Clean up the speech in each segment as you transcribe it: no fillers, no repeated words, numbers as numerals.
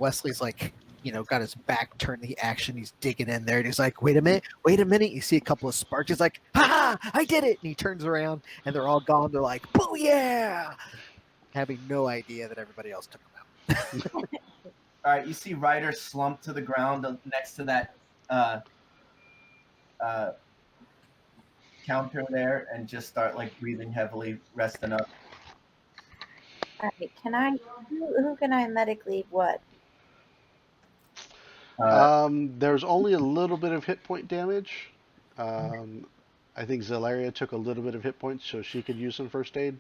Wesley's like, got his back turned to the action. He's digging in there, and he's like, "Wait a minute!" You see a couple of sparks. He's like, "Ha! I did it!" And he turns around, and they're all gone. They're like, "Boo yeah!" Having no idea that everybody else took them out. All right, you see Ryder slump to the ground next to that counter there, and just start like breathing heavily, resting up. All right, who can I medically what? There's only a little bit of hit point damage. I think Zelaria took a little bit of hit points, so she could use some first aid.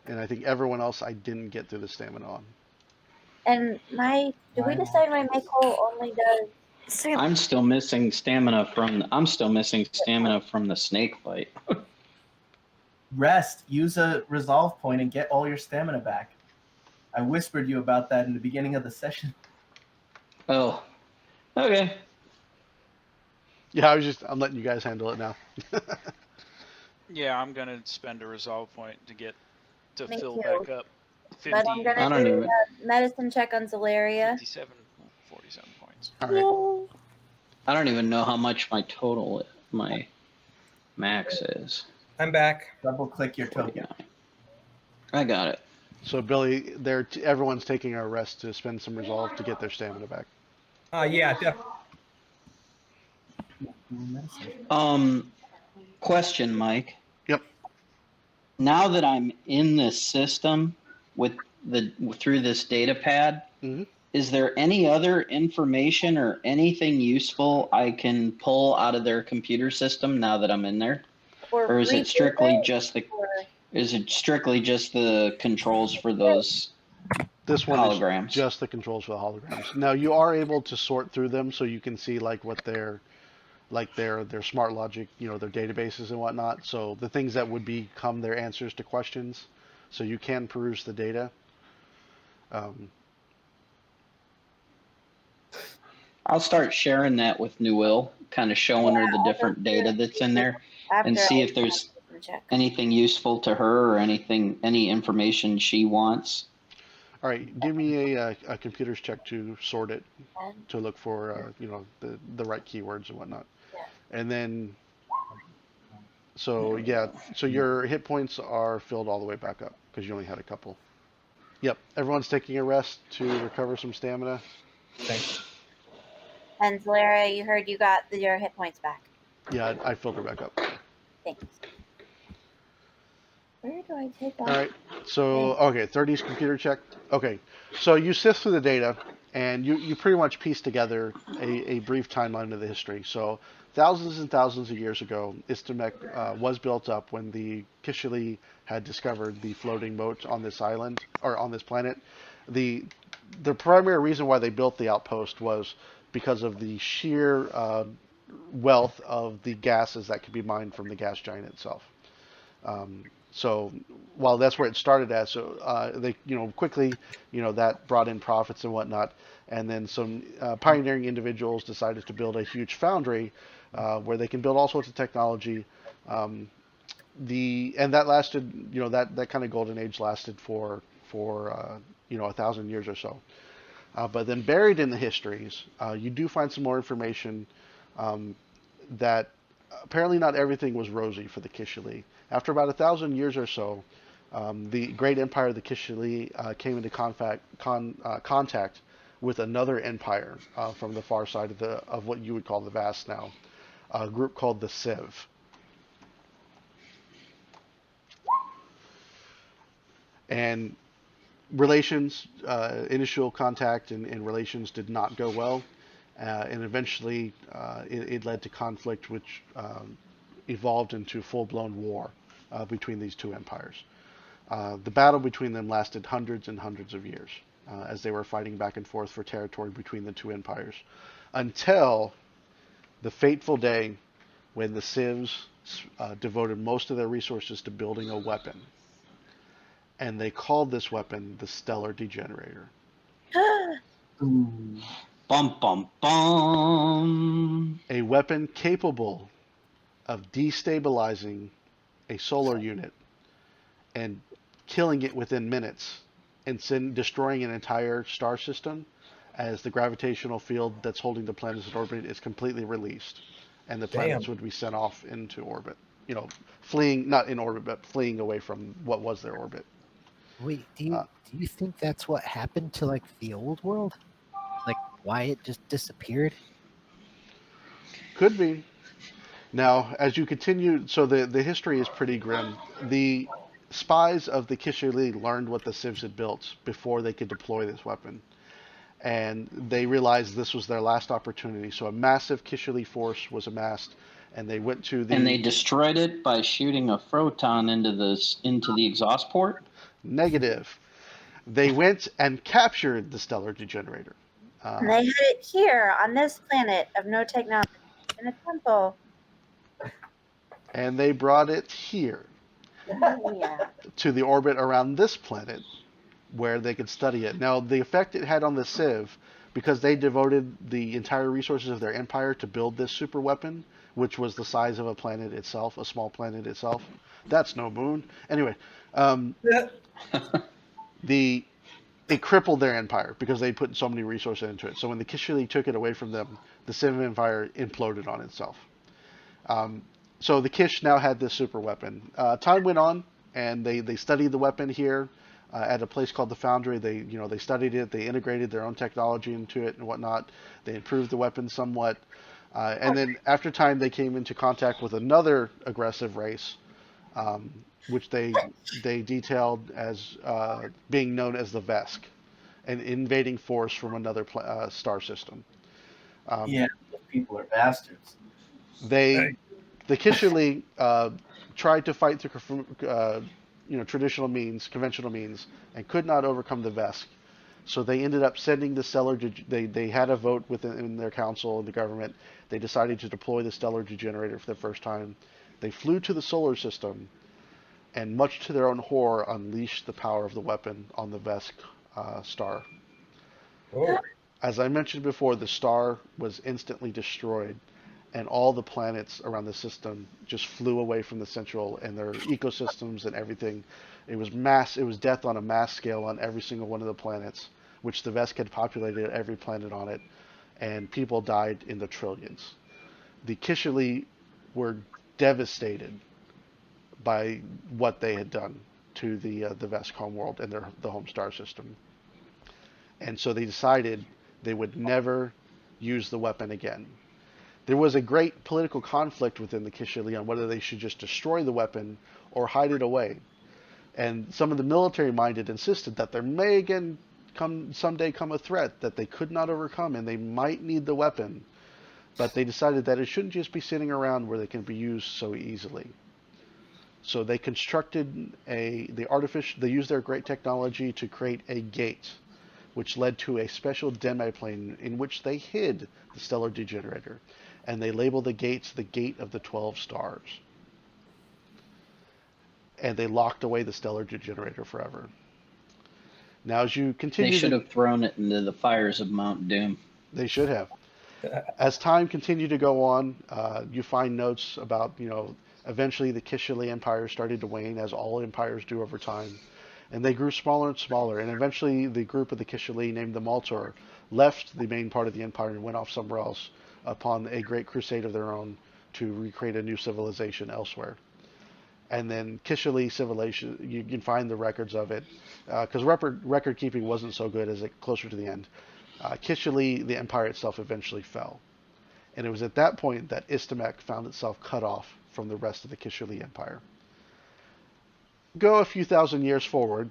And I think everyone else I didn't get through the stamina on. And do we decide my make whole only does? I'm still missing stamina from the snake fight. Rest. Use a resolve point and get all your stamina back. I whispered you about that in the beginning of the session. Oh, okay. Yeah, I'm letting you guys handle it now. Yeah, I'm gonna spend a resolve point to Me fill too. back up. 50, But I'm gonna do a medicine check on Zelaria. 57, 47 points. All right. I don't even know how much my max is. I'm back. Double click your token. I got it. So Billy, everyone's taking a rest to spend some resolve to get their stamina back. Yeah, definitely. Question, Mike. Yep. Now that I'm in this system through this data pad, is there any other information or anything useful I can pull out of their computer system now that I'm in there? Or is it strictly just the controls for those This one holograms? is just the controls for the holograms. Now you are able to sort through them so you can see what their smart logic, their databases and whatnot. So the things that would become their answers to questions. So you can peruse the data. I'll start sharing that with Newell, kind of showing her the different data that's in there, and see if there's anything useful to her or any information she wants. All right, give me a computer's check to sort it, to look for the right keywords and whatnot. And then, so your hit points are filled all the way back up because you only had a couple. Yep, everyone's taking a rest to recover some stamina. Thanks. And Zelaria, you heard you got your hit points back. Yeah, I filled her back up. Thanks. Where do I take off? All right, so, 30's computer check. Okay, so you sift through the data, and you pretty much piece together a brief timeline of the history. So thousands and thousands of years ago, Istamek was built up when the Kishaleen had discovered the floating moat on this island, or on this planet. The primary reason why they built the outpost was because of the sheer wealth of the gases that could be mined from the gas giant itself. So while that's where it started at, so they quickly that brought in profits and whatnot, and then some pioneering individuals decided to build a huge foundry where they can build all sorts of technology. And that lasted, that kind of golden age lasted for 1,000 years or so. But then buried in the histories, you do find some more information that apparently not everything was rosy for the Kishaleen. After about 1,000 years or so, the great empire of the Kishaleen came into contact with another empire from the far side of what you would call the vast now, a group called the Sivv. And relations, initial contact and relations did not go well, and eventually it led to conflict, which evolved into full-blown war between these two empires. The battle between them lasted hundreds and hundreds of years as they were fighting back and forth for territory between the two empires, until the fateful day when the Sivs devoted most of their resources to building a weapon. And they called this weapon the Stellar Degenerator. Bum, bum, bum. A weapon capable of destabilizing a solar unit and killing it within minutes and destroying an entire star system as the gravitational field that's holding the planets in orbit is completely released, and the planets would be sent off into orbit. Fleeing, not in orbit, but fleeing away from what was their orbit. Wait, do you think that's what happened to like the old world? Like why it just disappeared? Could be. Now, as you continue, so the history is pretty grim. The spies of the Kishaleen learned what the Sivs had built before they could deploy this weapon, and they realized this was their last opportunity. So a massive Kishaleen force was amassed, and they went to the. And they destroyed it by shooting a photon into the exhaust port. Negative. They went and captured the stellar degenerator. And they had it here on this planet of no technology in a temple. And they brought it here Yeah. to the orbit around this planet where they could study it. Now, the effect it had on the Sivv, because they devoted the entire resources of their empire to build this super weapon, which was the size of a planet itself, a small planet itself. That's no moon. Anyway, it crippled their empire because they put so many resources into it. So when the Kishaleen took it away from them, the Sivv empire imploded on itself. So the Kish now had this super weapon. Time went on, and they studied the weapon here at a place called the Foundry. They studied it. They integrated their own technology into it and whatnot. They improved the weapon somewhat. And then after time, they came into contact with another aggressive race, which they detailed as being known as the Vesk, an invading force from another star system. Yeah, those people are bastards. The Kishaleen tried to fight through traditional means, conventional means, and could not overcome the Vesk. So they ended up sending the stellar. They had a vote within their council and the government. They decided to deploy the stellar degenerator for the first time. They flew to the solar system, and much to their own horror, unleashed the power of the weapon on the Vesk star. Oh. As I mentioned before, the star was instantly destroyed, and all the planets around the system just flew away from the central, and their ecosystems and everything. It was death on a mass scale on every single one of the planets, which the Vesk had populated every planet on it, and people died in the trillions. The Kishaleen were devastated by what they had done to the Vesk homeworld and the home star system. And so they decided they would never use the weapon again. There was a great political conflict within the Kishaleen on whether they should just destroy the weapon or hide it away. And some of the military-minded insisted that there may again someday come a threat that they could not overcome and they might need the weapon. But they decided that it shouldn't just be sitting around where they can be used so easily. So they constructed they used their great technology to create a gate, which led to a special demiplane in which they hid the stellar degenerator. And they labeled the gates the Gate of the 12 Stars. And they locked away the stellar degenerator forever. Now, as you continue, they should have thrown it into the fires of Mount Doom. They should have. As time continued to go on, you find notes about, eventually the Kishaleen Empire started to wane, as all empires do over time. And they grew smaller and smaller. And eventually the group of the Kishaleen, named the Maltor, left the main part of the empire and went off somewhere else upon a great crusade of their own to recreate a new civilization elsewhere. And then Kishaleen civilization, you can find the records of it, because record keeping wasn't so good as it closer to the end. Kishaleen, the empire itself, eventually fell. And it was at that point that Istamek found itself cut off from the rest of the Kishaleen Empire. Go a few thousand years forward,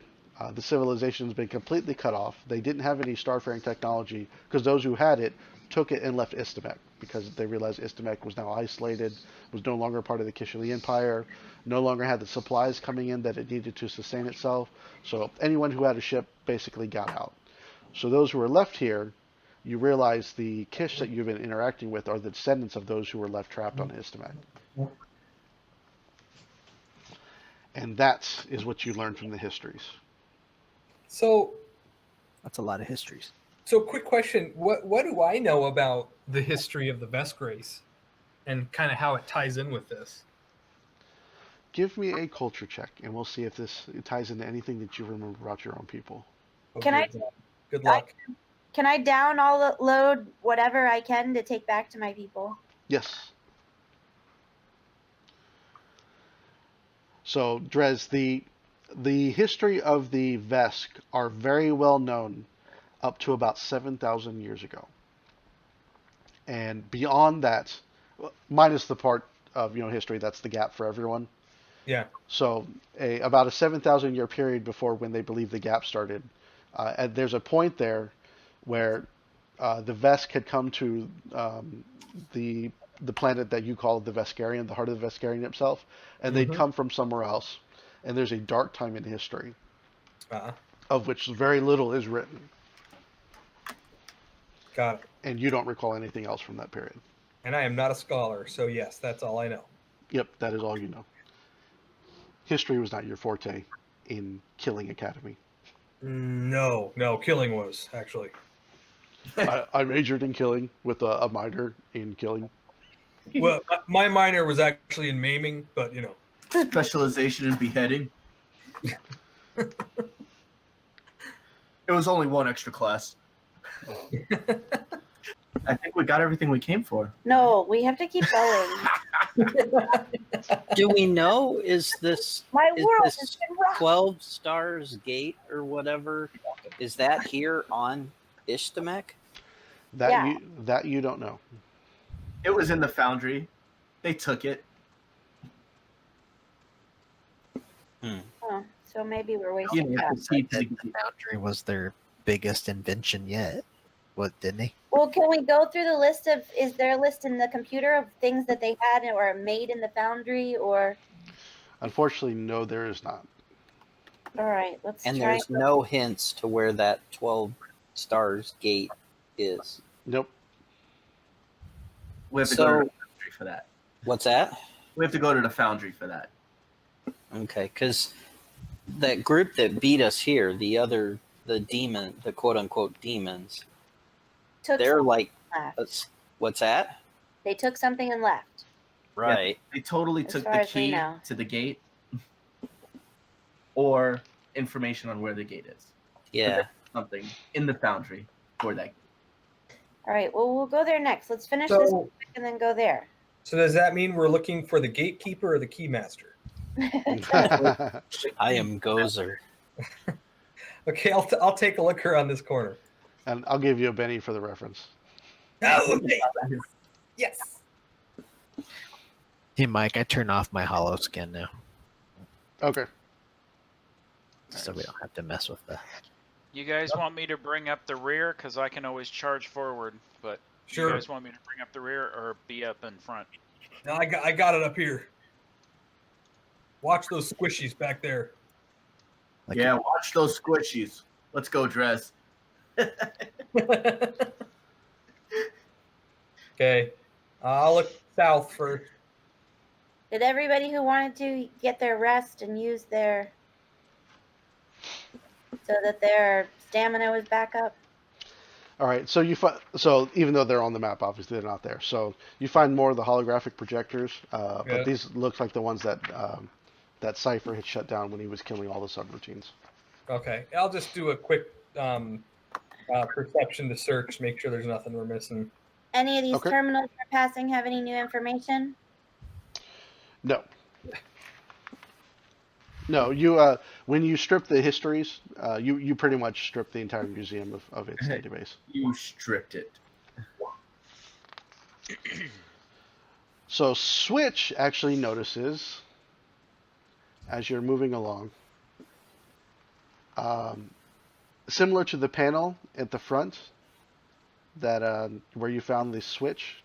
the civilization has been completely cut off. They didn't have any starfaring technology because those who had it took it and left Istamek because they realized Istamek was now isolated, was no longer part of the Kishaleen Empire, no longer had the supplies coming in that it needed to sustain itself. So anyone who had a ship basically got out. So those who were left here, you realize the Kish that you've been interacting with are the descendants of those who were left trapped on Istamek. And that is what you learn from the histories. So That's a lot of histories. So, quick question: what do I know about the history of the Vesk race, and kind of how it ties in with this? Give me a culture check, and we'll see if this ties into anything that you remember about your own people. Can I? Good luck. Can I download whatever I can to take back to my people? Yes. So, Drez, the history of the Vesk are very well known up to about 7,000 years ago. And beyond that, minus the part of history that's the gap for everyone. Yeah. So about a 7,000 year period before when they believe the gap started, and there's a point there where the Vesk had come to the planet that you call the Veskarian, the heart of the Veskarian itself, and they'd come from somewhere else. And there's a dark time in history of which very little is written. Got it. And you don't recall anything else from that period. And I am not a scholar, so yes, that's all I know. Yep, that is all you know. History was not your forte in Killing Academy. No, killing was, actually. I majored in killing with a minor in killing. Well, my minor was actually in maiming, but Specialization in beheading. It was only one extra class. I think we got everything we came for. No, we have to keep going. Do we know, is this My world this has been rocked. 12 stars gate or whatever, is that here on Ishtamek? That you don't know. It was in the foundry. They took it. Oh, so maybe we're wasting Yeah, time. The foundry was their biggest invention yet. What, didn't he? Well, can we go through the list of? Is there a list in the computer of things that they had or made in the foundry? Or Unfortunately, no, there is not. all right, let's And try. there's no hints to where that 12 stars gate is. Nope. We have to go to So, the foundry for that. what's that? We have to go to the foundry for that. Okay, because that group that beat us here, the demon, the quote unquote demons, Took they're something like, and left. what's that? They took something and left. Right. They totally As took far the as we key know. to the gate or information on where the gate is. Yeah. Something in the foundry for that. All right, well, we'll go there next. Let's finish this So, and then go there. so does that mean we're looking for the gatekeeper or the keymaster? I am Gozer. Okay, I'll take a look around this corner. And I'll give you a Benny for the reference. Oh, okay. Yes. Hey, Mike, I turn off my hollow skin now, Okay. so we don't have to mess with that. You guys want me to bring up the rear? Because I can always charge forward. But Sure. you guys want me to bring up the rear or be up in front? No, I got it up here. Watch those squishies back there. Like, Yeah, watch those squishies. Let's go, Dress. Okay, I'll look south first. Did everybody who wanted to get their rest and use their so that their stamina was back up? All right. So so even though they're on the map, obviously they're not there. So you find more of the holographic projectors, Yeah. but these look like the ones that that Cypher had shut down when he was killing all the subroutines. Okay, I'll just do a quick perception to search, make sure there's nothing we're missing. Any of these Okay. terminals we're passing have any new information? No. No, you when you strip the histories, you pretty much strip the entire museum of its database. You stripped it. So Switch actually notices as you're moving along, similar to the panel at the front that where you found the switch,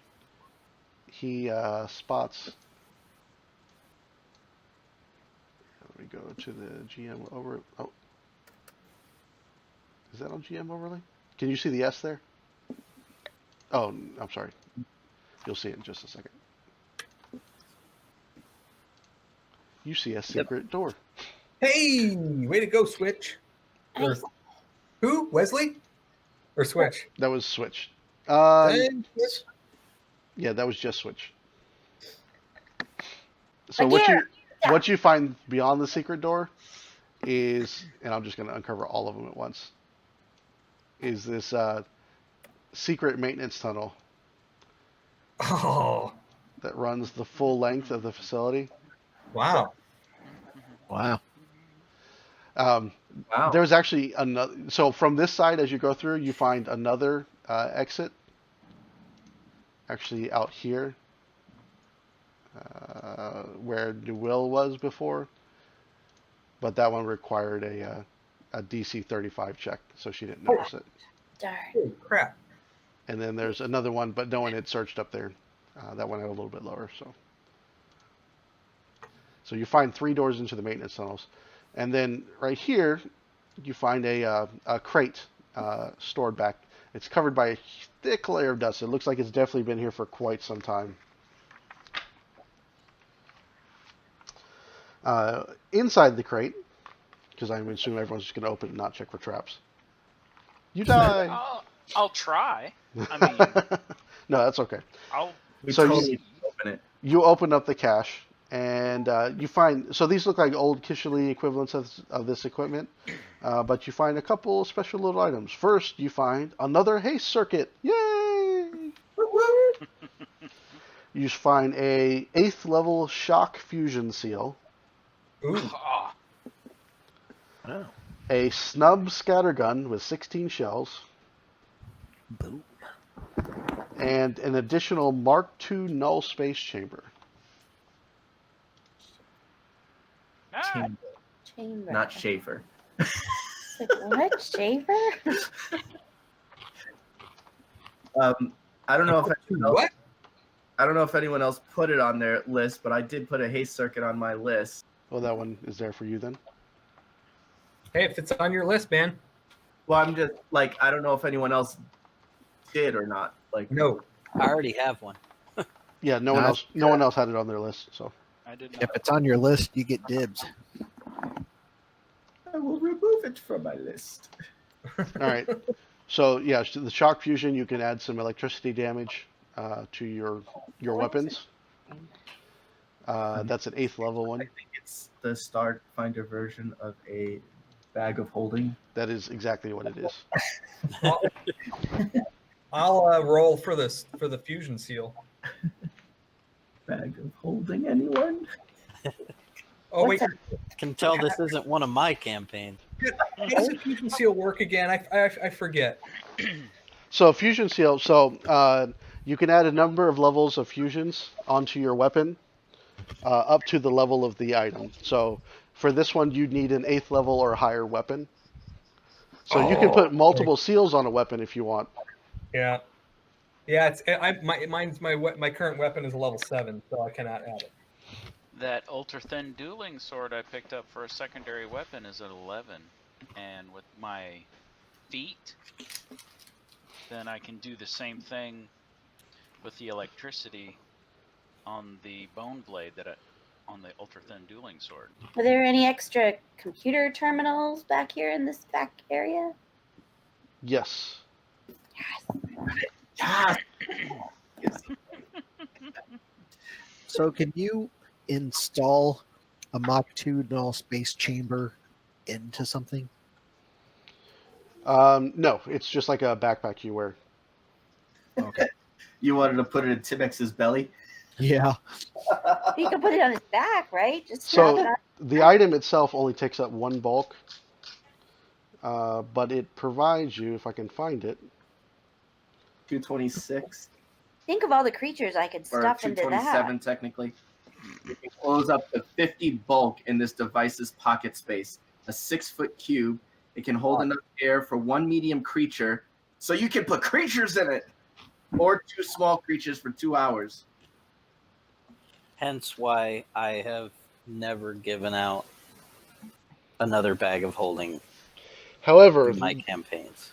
he spots. We go to the GM over. Oh, is that on GM overlay? Can you see the S there? Oh, I'm sorry. You'll see it in just a second. You see a secret door. Hey, way to go, Switch. Or, Nice. who? Wesley? Or Switch? That was Switch. Dang, Switch. Yeah, that was just Switch. But So yeah. what you find beyond the secret door is, and I'm just going to uncover all of them at once, is this secret maintenance tunnel Oh, that runs the full length of the facility. wow. Wow. Wow. There's actually another. So from this side, as you go through, you find another exit. Actually, out here, where Newell was before, but that one required a DC 35 check, so she didn't notice it. Darn. Holy crap. And then there's another one, but no one had searched up there. That one had a little bit lower. So you find 3 doors into the maintenance tunnels, and then right here, you find a crate stored back. It's covered by a thick layer of dust. It looks like it's definitely been here for quite some time. Inside the crate, because I'm assuming everyone's just going to open it and not check for traps. You die. I'll try. I mean, No, that's okay. We So totally open it. You open up the cache, and you find, so these look like old Kishaleen equivalents of this equipment, but you find a couple special little items. First, you find another haste circuit. Yay! You find a 8th level shock fusion seal, Ooh. oh, Wow. a snub scattergun with 16 shells, Boom. and an additional Mark II null space chamber. ah, Chamber. Not Schaefer. Like, what? Shaver? I don't know if anyone else, What? I don't know if anyone else put it on their list, but I did put a haste circuit on my list. Well, that one is there for you then. Hey, if it's on your list, man. Well, I'm just like, I don't know if anyone else did or not. Like, No. I already have one. Yeah, no one else had it on their list. So I did If not. it's on your list, you get dibs. I will remove it from my list. all right. So yeah, the shock fusion, you can add some electricity damage to your weapons. That's an 8th level I one. think it's the Star Finder version of a bag of holding. That is exactly what it is. I'll roll for the fusion seal. Bag of holding, anyone? Oh wait, What's Can tell this isn't one of my campaigns. how does the fusion seal work again? I forget. So fusion seal. So you can add a number of levels of fusions onto your weapon, up to the level of the item. So for this one, you need an 8th level or higher weapon. So you can put multiple seals on a weapon if you want. Yeah. Yeah, my current weapon is a level 7, so I cannot add it. That ultra thin dueling sword I picked up for a secondary weapon is at 11, and with my feet, then I can do the same thing with the electricity on the bone blade on the ultra thin dueling sword. Are there any extra computer terminals back here in this back area? Yes. Yes. So can you install a Mach 2 null space chamber into something? No, it's just like a backpack you wear. Okay. You wanted to put it in Timex's belly? Yeah. You can put it on his back, right? Just So- strap it on. The item itself only takes up 1 bulk, but it provides you, if I can find it, 226 Think of all the creatures I could or stuff into 227 that. technically. You can close up to 50 bulk in this device's pocket space. A 6-foot cube. It can hold enough air for 1 medium creature, so you can put creatures in it, or 2 small creatures for 2 hours. Hence why I have never given out another bag of holding however, in my campaigns.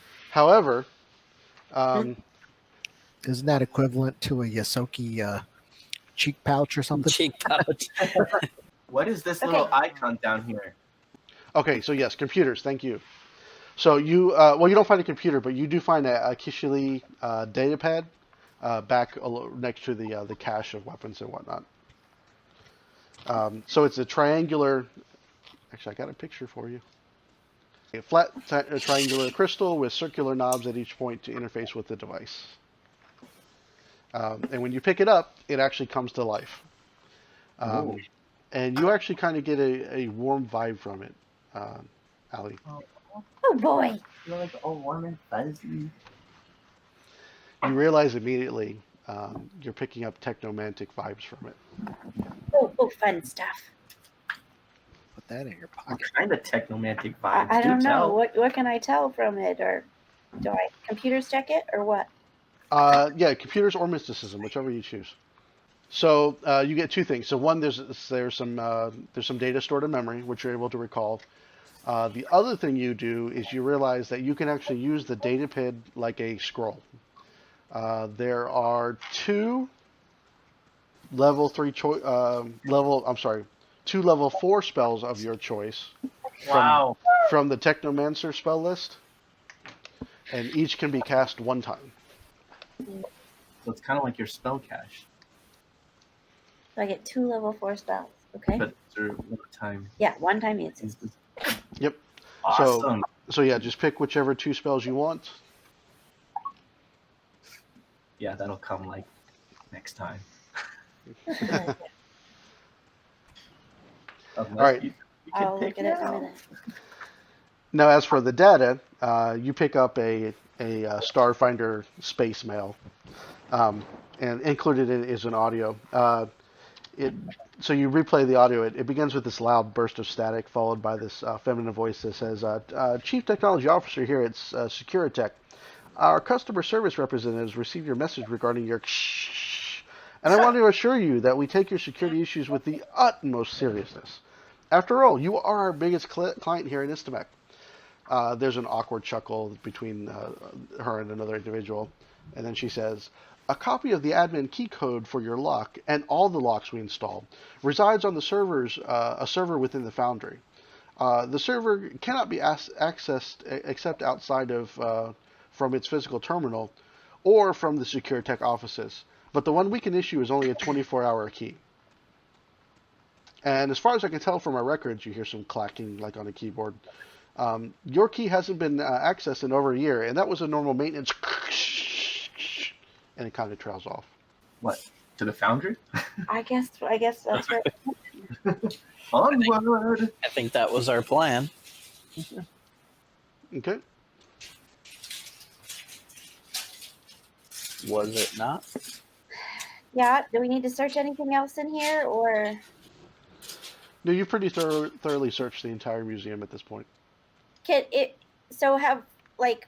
Isn't that equivalent to a Yasoki cheek pouch or something? Cheek pouch. What is this Okay. little icon down here? okay, so yes, computers, thank you. So you, well, you don't find a computer, but you do find a Kishaleen data pad back next to the cache of weapons and whatnot. So it's a triangular. Actually, I got a picture for you. A flat triangular crystal with circular knobs at each point to interface with the device. And when you pick it up, it actually comes to life. Ooh. And you actually kind of get a warm vibe from it, Allie. Oh boy. You're like all warm and fuzzy. You realize immediately you're picking up technomantic vibes from it. Oh, fun stuff. Put that in your What pocket. kind of technomantic vibes? I Do don't know. tell. What can I tell from it, or do I computers check it, or what? Yeah, computers or mysticism, whichever you choose. So you get two things. So one, there's some data stored in memory, which you're able to recall. The other thing you do is you realize that you can actually use the data pad like a scroll. There are two level 4 spells of your choice Wow. from the Technomancer spell list, and each can be cast one time. So it's kind of like your spell cache, So I get 2 level 4 spells. Okay. but through one time. Yeah, one time it's Yep. Awesome. So yeah, just pick whichever 2 spells you want. Yeah, that'll come like next time. All right. You I'll can pick look at it in a now. minute. Now, as for the data, you pick up a Starfinder space mail, and included in it is an audio. So you replay the audio. It begins with this loud burst of static, followed by this feminine voice that says, "Chief Technology Officer here at Securitech. Our customer service representatives received your message regarding your and I want to assure you that we take your security issues with the utmost seriousness. After all, you are our biggest client here in Istamec." There's an awkward chuckle between her and another individual, and then she says, "A copy of the admin key code for your lock and all the locks we installed resides on the servers, a server within the Foundry. The server cannot be accessed except outside of from its physical terminal or from the Securitech offices. But the one we can issue is only a 24-hour key. And as far as I can tell from our records," you hear some clacking like on a keyboard. "Your key hasn't been accessed in over a year, and that was a normal maintenance." And it kind of trails off. What? To the Foundry? I guess that's right. Onward. I think that was our plan. Okay. Was it not? Yeah. Do we need to search anything else in here, or? No, you've pretty thoroughly searched the entire museum at this point. Can it? So have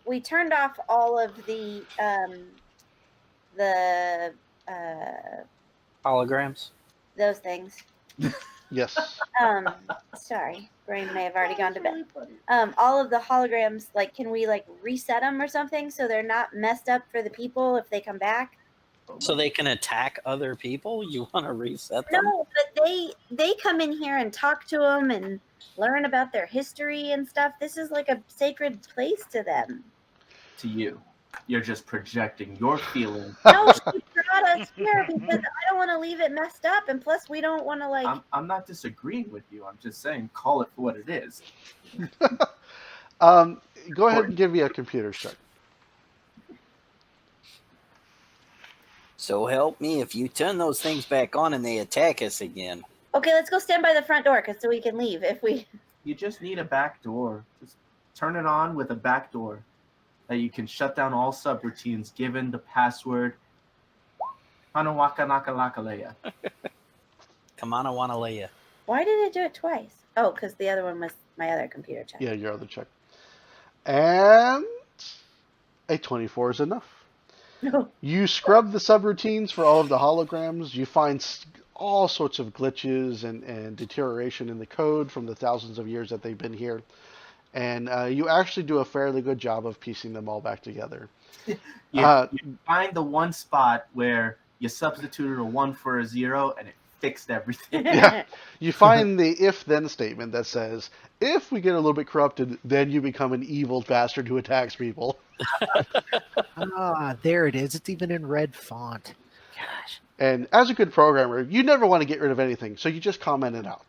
we turned off all of the Holograms? those things. Yes. Sorry, brain may have already gone to bed. All of the holograms, can we reset them or something so they're not messed up for the people if they come back? So they can attack other people? You want to reset them? No, but they come in here and talk to them and learn about their history and stuff. This is like a sacred place to them. To you. You're just projecting your feelings. No, she brought us here because I don't want to leave it messed up, and plus we don't want to I'm not disagreeing with you. I'm just saying call it for what it is. Go ahead and give me a computer check. So help me if you turn those things back on and they attack us again. Okay, let's go stand by the front door so we can leave if we. You just need a back door. Just turn it on with a back door that you can shut down all subroutines given the password Hanawaka Nakalakaleya. Kamanawanalea. Why did it do it twice? Oh, because the other one was my other computer check. Yeah, your other check. And a 24 is enough. No. You scrub the subroutines for all of the holograms. You find all sorts of glitches and deterioration in the code from the thousands of years that they've been here. And you actually do a fairly good job of piecing them all back together. You find the one spot where you substituted a 1 for a 0 and it fixed everything. Yeah. You find the if-then statement that says, if we get a little bit corrupted, then you become an evil bastard who attacks people. There it is. It's even in red font. Gosh. And as a good programmer, you never want to get rid of anything, so you just comment it out.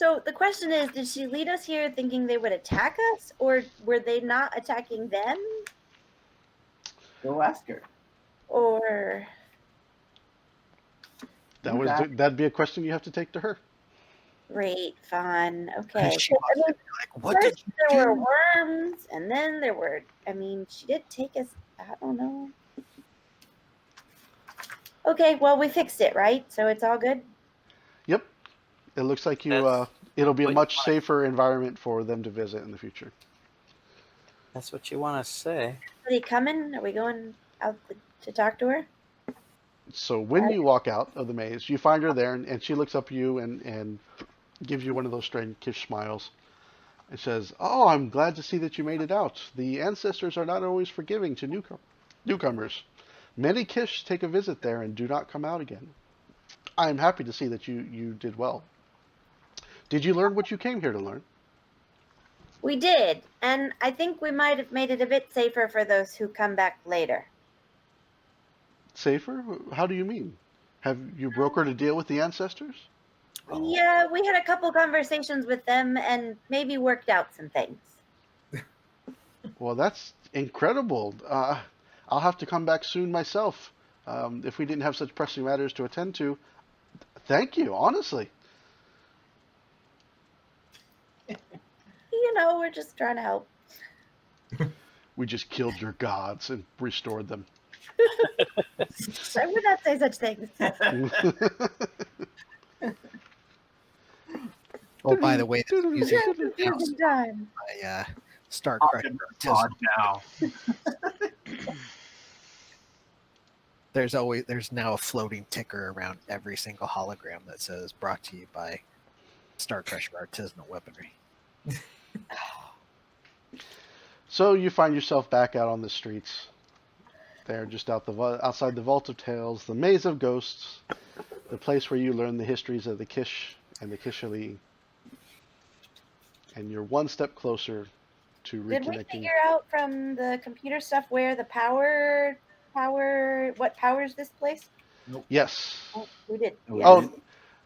So the question is, did she lead us here thinking they would attack us, or were they not attacking them? Go ask her. Or That'd be a question you have to take to her. great fun. Okay. She So, must have been like, what did first you there do? were worms, and then there were. I mean, she did take us. I don't know. Okay, well we fixed it, right? So it's all good. Yep. It looks like That's it'll be a what you much want. safer environment for them to visit in the future. That's what you want to say. Are they coming? Are we going out to talk to her? So when you walk out of the maze, you find her there, and she looks up at you and gives you one of those strange Kish smiles. It says, "Oh, I'm glad to see that you made it out. The ancestors are not always forgiving to newcomers. Many Kish take a visit there and do not come out again. I am happy to see that you did well. Did you learn what you came here to learn?" We did, and I think we might have made it a bit safer for those who come back later. Safer? How do you mean? Have you brokered a deal with the ancestors? Yeah, we had a couple conversations with them and maybe worked out some things. Well, that's incredible. I'll have to come back soon myself. If we didn't have such pressing matters to attend to. Thank you, honestly. You know, we're just trying to help. We just killed your gods and restored them. I would not say such things. Oh, by the way, this music It's a confusing time. by Star Oh, Crusher. God, now. There's now a floating ticker around every single hologram that says "Brought to you by Star Crusher Artisanal Weaponry." So you find yourself back out on the streets. There, just outside the Vault of Tales, the Maze of Ghosts, the place where you learn the histories of the Kish and the Kishaleen. And you're one step closer to Did we reconnecting. figure out from the computer stuff where the what powers this place? Yes. Oh, we did. We Yeah. Oh,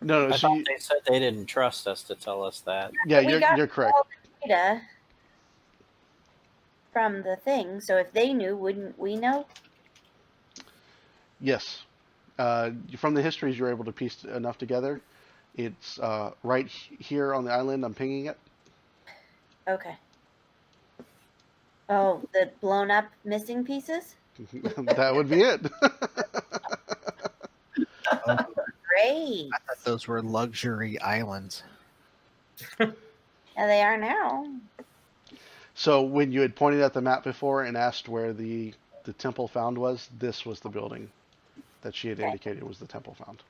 no, I so thought they said they didn't trust us to tell us that. yeah, We got you're correct. all the data from the thing, so if they knew, wouldn't we know? Yes. From the histories, you're able to piece enough together. It's right here on the island. I'm pinging it. Okay. Oh, the blown up missing pieces? That would be it. Great. I thought those were luxury islands. Yeah, they are now. So when you had pointed at the map before and asked where the temple found was, this was the building that she had indicated was the temple found.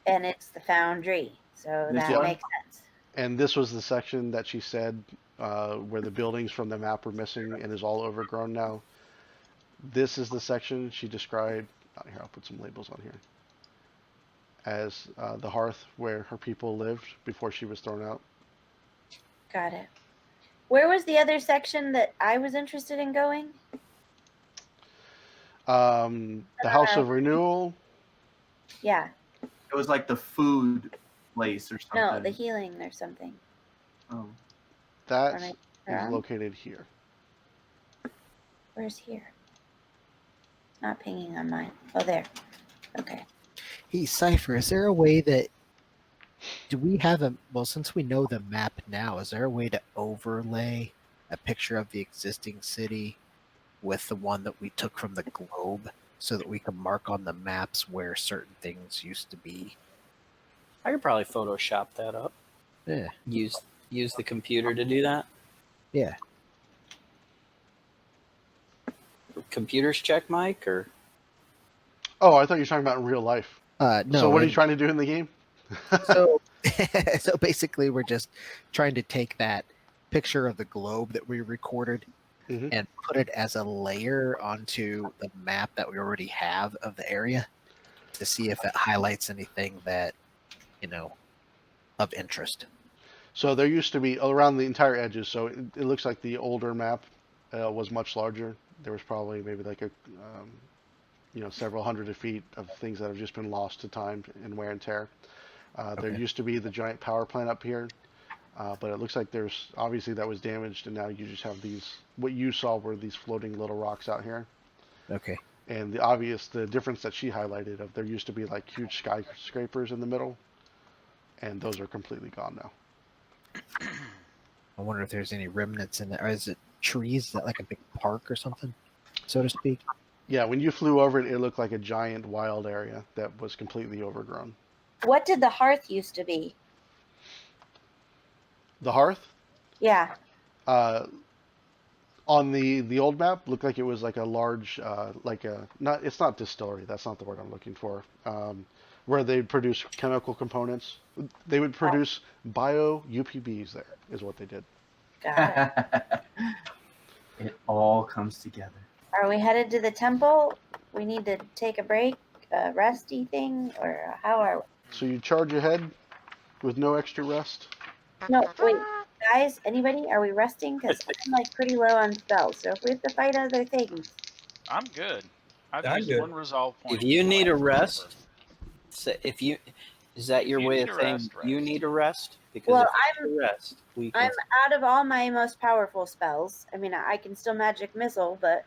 And it's the foundry, so This that one? makes sense. And this was the section that she said where the buildings from the map were missing and is all overgrown now. This is the section she described. Here, I'll put some labels on here. As the hearth where her people lived before she was thrown out. Got it. Where was the other section that I was interested in going? The House of Renewal. Yeah. It was like the food place or something. No, the healing or something. Oh. That Right. is located here. Where's here? Not pinging on mine. Oh, there. Okay. Hey, Cypher, is there a way that do we have since we know the map now, is there a way to overlay a picture of the existing city with the one that we took from the globe so that we can mark on the maps where certain things used to be? I could probably Photoshop that up. Yeah. Use the computer to do that. Yeah. Computers check, Mike, or Oh, I thought you were talking about in real life. No. So what are you trying to do in the game? So, so basically, we're just trying to take that picture of the globe that we recorded Mhm. and put it as a layer onto the map that we already have of the area to see if it highlights anything that, of interest. So there used to be around the entire edges. So it looks like the older map was much larger. There was probably maybe like several hundred of feet of things that have just been lost to time and wear and tear. There Okay. used to be the giant power plant up here, but it looks like there's obviously that was damaged, and now you just have these. What you saw were these floating little rocks out here. Okay. And the difference that she highlighted of there used to be like huge skyscrapers in the middle, and those are completely gone now. I wonder if there's any remnants in there. Or is it trees? Is that like a big park or something, so to speak? Yeah, when you flew over it, it looked like a giant wild area that was completely overgrown. What did the hearth used to be? The hearth, Yeah. on the old map, looked like it was like a large, it's not distillery. That's not the word I'm looking for. Where they'd produce chemical components. They would produce bio UPBs. There is what they did. Got it. It all comes together. Are we headed to the temple? We need to take a break, a resty thing, or how are we? So you charge ahead with no extra rest. No, wait, guys, anybody? Are we resting? Because I'm like pretty low on spells. So if we have to fight other things, I'm good. I've I'm used good. one resolve point. If you need a forever. rest, is that your If you way need of a saying rest, you rest. need a rest? Because Well, if you need a rest, we can. I'm out of all my most powerful spells. I mean, I can still magic missile, but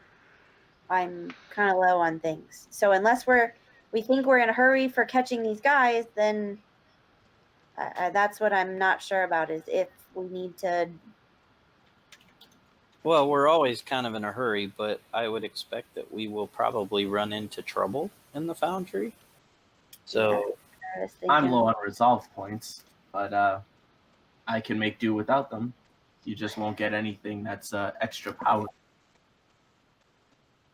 I'm kind of low on things. So unless we think we're in a hurry for catching these guys, then that's what I'm not sure about. Is if we need to. Well, we're always kind of in a hurry, but I would expect that we will probably run into trouble in the foundry. So I was I'm thinking- low on resolve points, but I can make do without them. You just won't get anything that's extra power.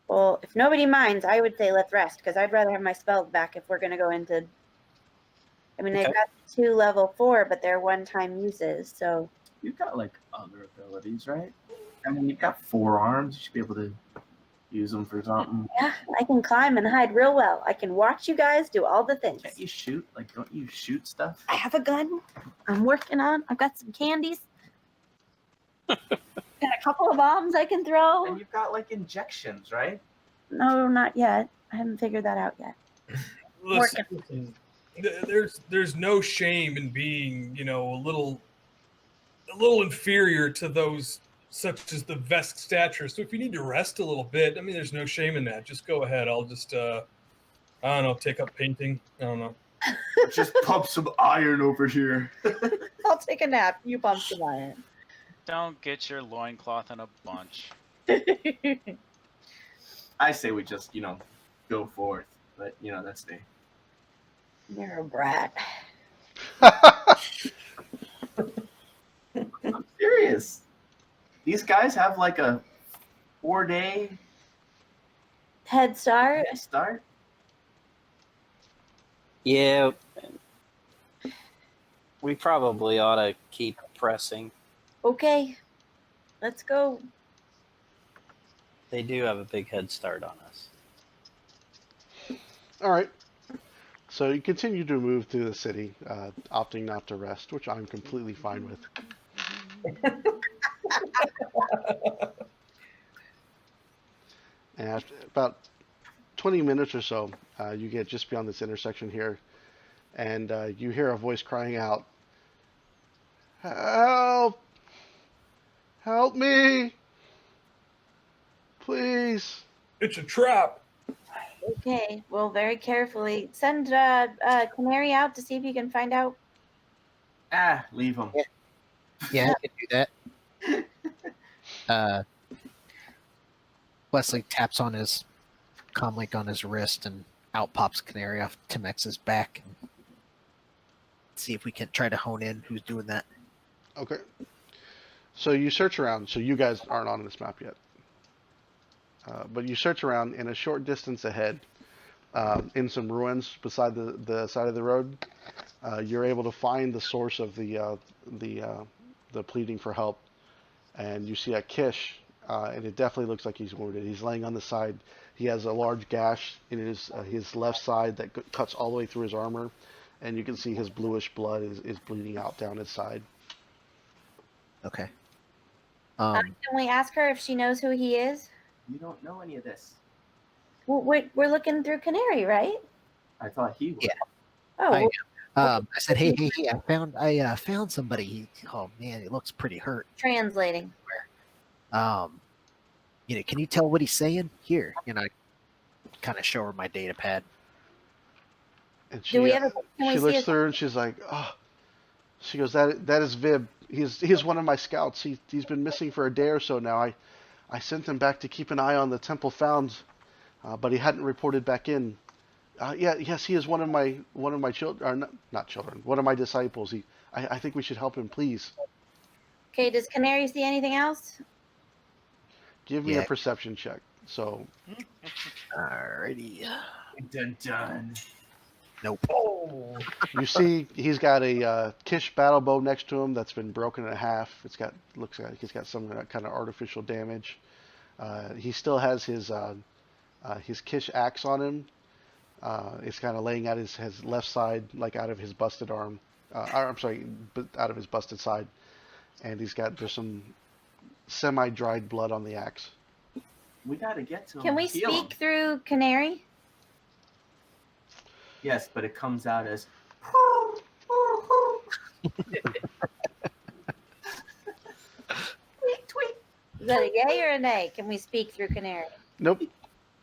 Well, if nobody minds, I would say let's rest because I'd rather have my spells back if we're going to go into. I mean, they've Okay. got 2 level 4, but they're one-time uses. So You've got like other abilities, right? I mean, you've got 4 arms. You should be able to use them for something. yeah, I can climb and hide real well. I can watch you guys do all the things. Can't you shoot? Like, don't you shoot stuff? I have a gun. I'm working on. I've got some candies. Got a couple of bombs I can throw. And you've got like injections, right? No, not yet. I haven't figured that out yet. Listen, there's no shame in being, a little inferior to those such as the Vesk stature. So if you need to rest a little bit, I mean, there's no shame in that. Just go ahead. I'll just, I don't know, take up painting. I don't know. Just pump some iron over here. I'll take a nap. You pump some iron. Don't get your loincloth in a bunch. I say we just, go forth. But, that's me. You're a brat. I'm serious. These guys have like a 4-day Head start. start. yeah, we probably ought to keep pressing. Okay, let's go. They do have a big head start on us. All right. So you continue to move through the city, opting not to rest, which I'm completely fine with. And after about 20 minutes or so, you get just beyond this intersection here, and you hear a voice crying out, "Help! Help me! Please!" It's a trap. Okay, well, very carefully. Send Canary out to see if you can find out. Leave them. Yeah, I can do that. Wesley taps on his comlink on his wrist, and out pops Canary off Timex's back. And see if we can try to hone in who's doing that. Okay. So you search around. So you guys aren't on this map yet. But you search around in a short distance ahead, in some ruins beside the side of the road. You're able to find the source of the pleading for help, and you see a Kish, and it definitely looks like he's wounded. He's laying on the side. He has a large gash in his left side that cuts all the way through his armor, and you can see his bluish blood is bleeding out down his side. Okay. Can we ask her if she knows who he is? You don't know any of this. Well, we're looking through Canary, right? I thought he would. Yeah. Oh, I- I said, hey, I found somebody. Oh man, he looks pretty hurt. Translating. Can you tell what he's saying? Here, I kind of show her my data pad. And Do we have a? Can we she see looks his? through and she's like, oh. She goes, that is Vib. He's one of my scouts. He's been missing for a day or so now. I sent him back to keep an eye on the temple founds, but he hadn't reported back in. Yes, he is one of my children, or not children, one of my disciples. I think we should help him, please. Okay. Does Canary see anything else? Give me Yeah. a perception check. So, Alrighty. Dun dun. Nope. Oh, you see he's got a Kish battle bow next to him that's been broken in half. Looks like he's got some kind of artificial damage. He still has his Kish axe on him. It's kind of laying out his left side, like out of his busted arm. I'm sorry, out of his busted side. And there's some semi-dried blood on the axe. We gotta get to him. Can we Heal him. speak through Canary? Yes, but it comes out as. Tweet, tweet. Is that a yay or a nay? Can we speak through Canary? Nope.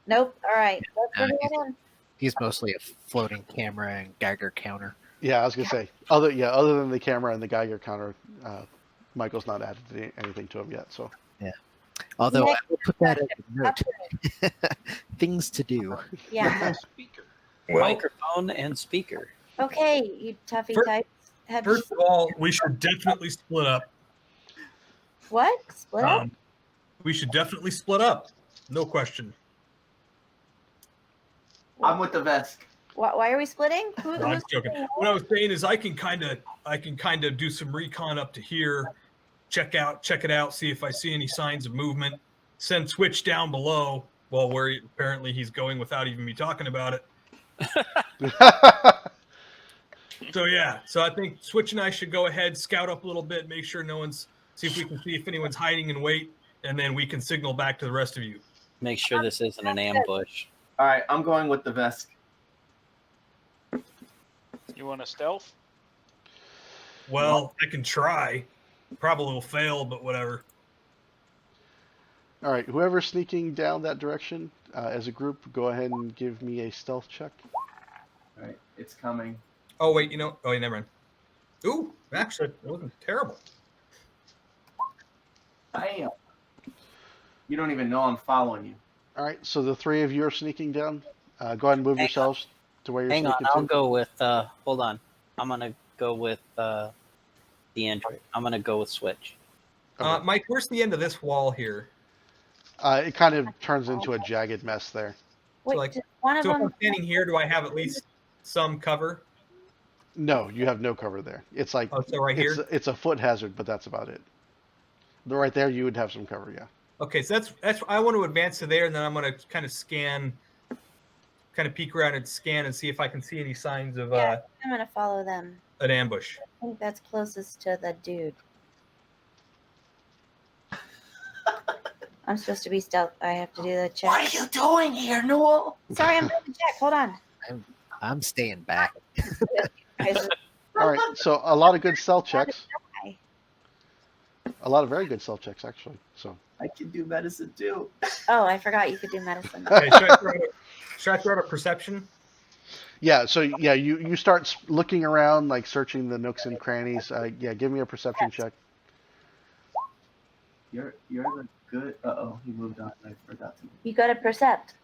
Nope. All right. Let's bring Uh, it in. He's mostly a floating camera and Geiger counter. Yeah, I was gonna say other than the camera and the Geiger counter, Michael's not added anything to him yet. So Although I Next- will put that as a note. Things to do. Yeah. Speaker. well, Microphone and speaker. Okay, you toughy Fir- types. Have first of all, we should definitely split up. what? Split up? We should definitely split up. No question. I'm with the vest. Why are we splitting? No, I'm Who's joking. What I was saying is I can kind of do some recon up to here, check it out, see if I see any signs of movement. Send Switch down below. Well, where apparently he's going without even me talking about it. So yeah, so I think Switch and I should go ahead, scout up a little bit, make sure see if anyone's hiding in wait, and then we can signal back to the rest of you. Make sure this isn't an ambush. All right, I'm going with the vest. You want a stealth? Well, I can try. Probably will fail, but whatever. All right, whoever's sneaking down that direction as a group, go ahead and give me a stealth check. All right, it's coming. Oh wait, oh, never mind. Ooh, actually, it wasn't terrible. Bam. You don't even know I'm following you. All right, so the three of you are sneaking down. Go ahead and move Hang yourselves to where you're Hang on, sneaking I'll to. go with. Hold on, I'm gonna go with the Android. I'm gonna go with Switch. Okay. Mike, where's the end of this wall here? It kind of turns into a jagged mess there. Wait, like- just one of So if them. I'm standing here, do I have at least some cover? No, you have no cover there. It's like Oh, so right here. it's a foot hazard, but that's about it. But right there, you would have some cover, yeah. Okay, so that's I want to advance to there, and then I'm going to kind of scan, kind of peek around and scan and see if I can see any signs of Yeah. I'm gonna follow them. an ambush. I think that's closest to the dude. I'm supposed to be stealth. I have to do the check. What are you doing here, Newell? Sorry, I'm doing the check. Hold on. I'm staying back. Guys, All right, so a lot of good stealth checks. die. A lot of very good stealth checks, actually. So I can do medicine too. Oh, I forgot you could do medicine. Okay, should I throw out a perception? yeah, you start looking around, like searching the nooks and crannies. Yeah, give me a perception check. You're the good. He moved on. I forgot to. You got to percept.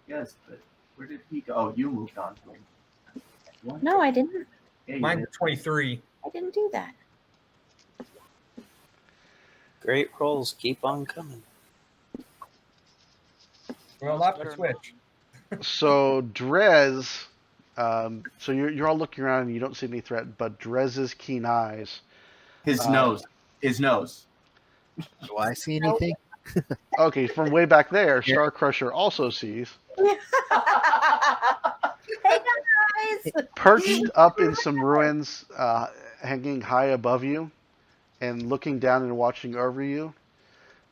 Yes, but where did he go? Oh, you moved on to him. What? No, I didn't. Yeah, you Mine's did. 23. I didn't do that. Great rolls, keep on coming. Well, not for Switch. So Drez, so you're all looking around and you don't see any threat, but Drez's keen eyes. His nose. His nose. Do I see anything? Okay, from way back there, Star Crusher also sees. Hey guys! Perched up in some ruins, hanging high above you, and looking down and watching over you,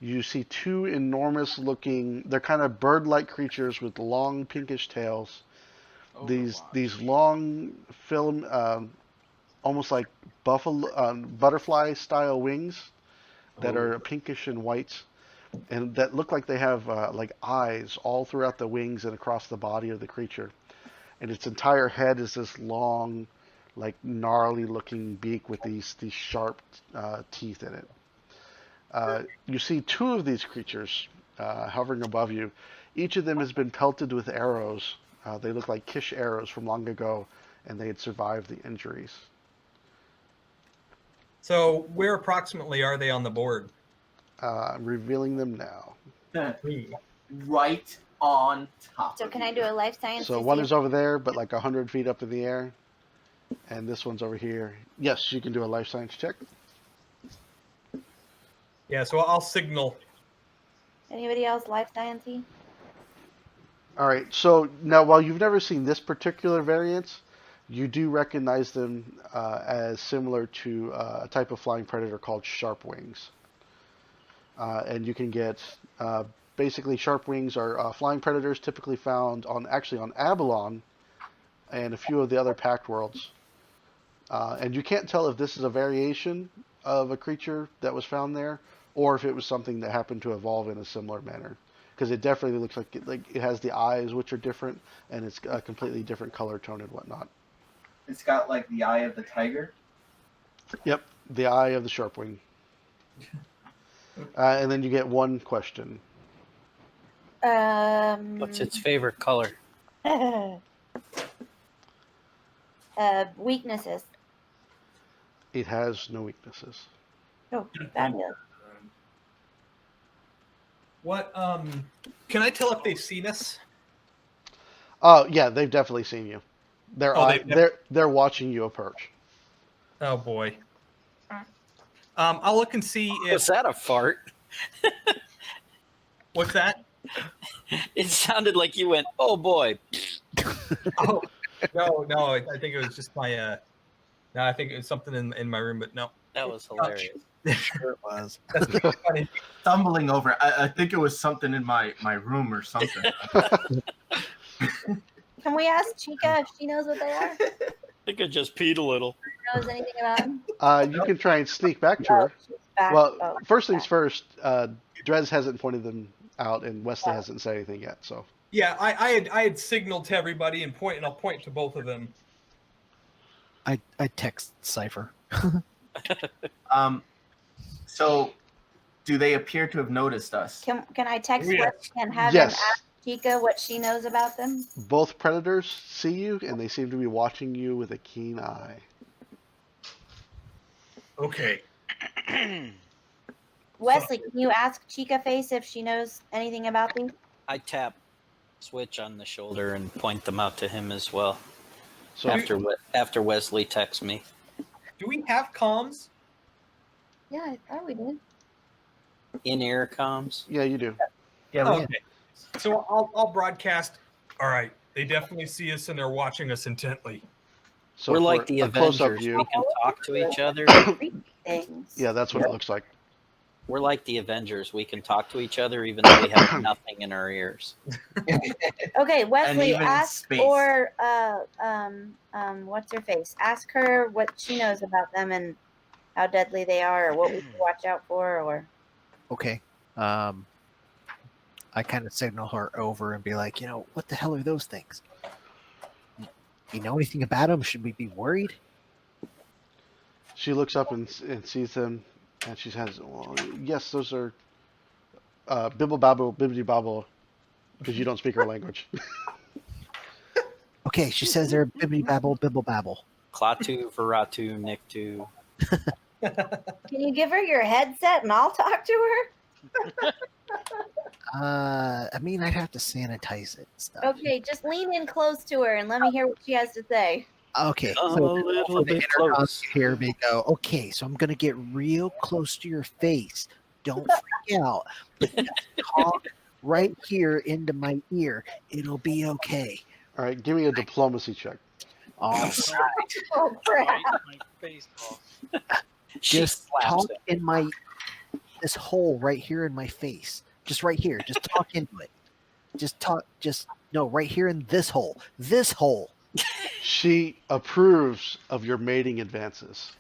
you see two enormous looking, they're kind of bird-like creatures with long pinkish tails. these long film, almost like buffalo butterfly style wings that are pinkish and white, and that look like they have like eyes all throughout the wings and across the body of the creature. And its entire head is this long, like gnarly looking beak with these sharp teeth in it. You see two of these creatures hovering above you. Each of them has been pelted with arrows. They look like Kish arrows from long ago, and they had survived the injuries. So where approximately are they on the board? I'm revealing them now. Right on top. So of can you. I do a life science? So to one see is over there, but like 100 feet up in the air, and this one's over here. Yes, you can do a life science check. Yeah, so I'll signal. if anybody else life sciencey? All right. So now, while you've never seen this particular variant, you do recognize them as similar to a type of flying predator called sharp wings. And you can get basically sharp wings are flying predators typically found on Abalon and a few of the other packed worlds. And you can't tell if this is a variation of a creature that was found there or if it was something that happened to evolve in a similar manner. Because it definitely looks like it has the eyes, which are different, and it's a completely different color tone and whatnot. It's got like the eye of the tiger. Yep, the eye of the sharpwing. And then you get one question. What's its favorite color? Weaknesses. It has no weaknesses. Oh, fabulous. What? Can I tell if they've seen us? Oh yeah, they've definitely seen you. They're watching you approach. Oh boy. I'll look and see if. Was that a fart? What's that? It sounded like you went, "Oh boy." Oh no! I think it was just my. No, I think it was something in my room, but no. That was hilarious. Sure it was. That's pretty funny. Stumbling over. I think it was something in my room or something. Can we ask Chica if she knows what they are? I think I just peed a little. Knows anything about them? You can try and sneak back to Oh, her. she's back. Well, Oh, first things back. first. Drez hasn't pointed them out, and Wesley hasn't said anything yet. So Yeah, I had signaled to everybody and I'll point to both of them. I text Cypher. So, do they appear to have noticed us? Can I text Yes. Wesley and have Yes. him ask Chica what she knows about them? both predators see you, and they seem to be watching you with a keen eye. Okay. Wesley, can you ask Chica Face if she knows anything about these? I tap Switch on the shoulder and point them out to him as well. So After Wesley texts me. Do we have comms? Yeah, I thought we did. In-ear comms. yeah, you do. Yeah, Oh, okay. So I'll broadcast. All right. They definitely see us and they're watching us intently. So We're for like the a close-up Avengers. view. We can talk to each other. Things. Yeah, that's what it looks like. We're like the Avengers. We can talk to each other even though we have nothing in our ears. Okay, Wesley, even ask space. or what's her face? Ask her what she knows about them and how deadly they are, or what we should watch out for, or Okay. I kind of signal her over and be like, what the hell are those things? You know anything about them? Should we be worried? She looks up and sees them, and she says, "Well, yes, those are bibble babble, bibbidi bobble," because you don't speak her language. Okay, she says they're bibbidi babble, bibble babble. Klaatu, Veratu, Niktu. can you give her your headset and I'll talk to her? I mean, I'd have to sanitize it and stuff. Okay, just lean in close to her and let me hear what she has to say. Okay. A So little for the bit intercom, close. you hear me go, okay, so I'm going to get real close to your face. Don't freak out. But just talk right here into my ear. It'll be okay. All right, give me a diplomacy check. All right. Oh crap! My face off. She Just slaps talk him. in this hole right here in my face. Just right here. Just talk into it. Just talk. Just No, right here in this hole. This hole. She approves of your mating advances.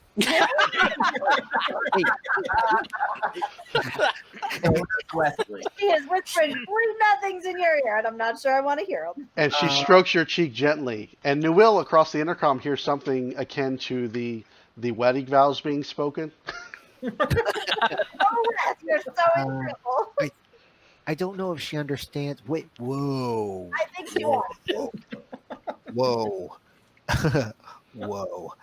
Wesley. He is whispering 3 nothings in your ear, and I'm not sure I want to hear them. And she strokes your cheek gently. And Newell across the intercom hears something akin to the wedding vows being spoken. Oh, Wes, you're so incredible. I don't know if she understands. Wait, whoa. I think she wants. Whoa. Whoa.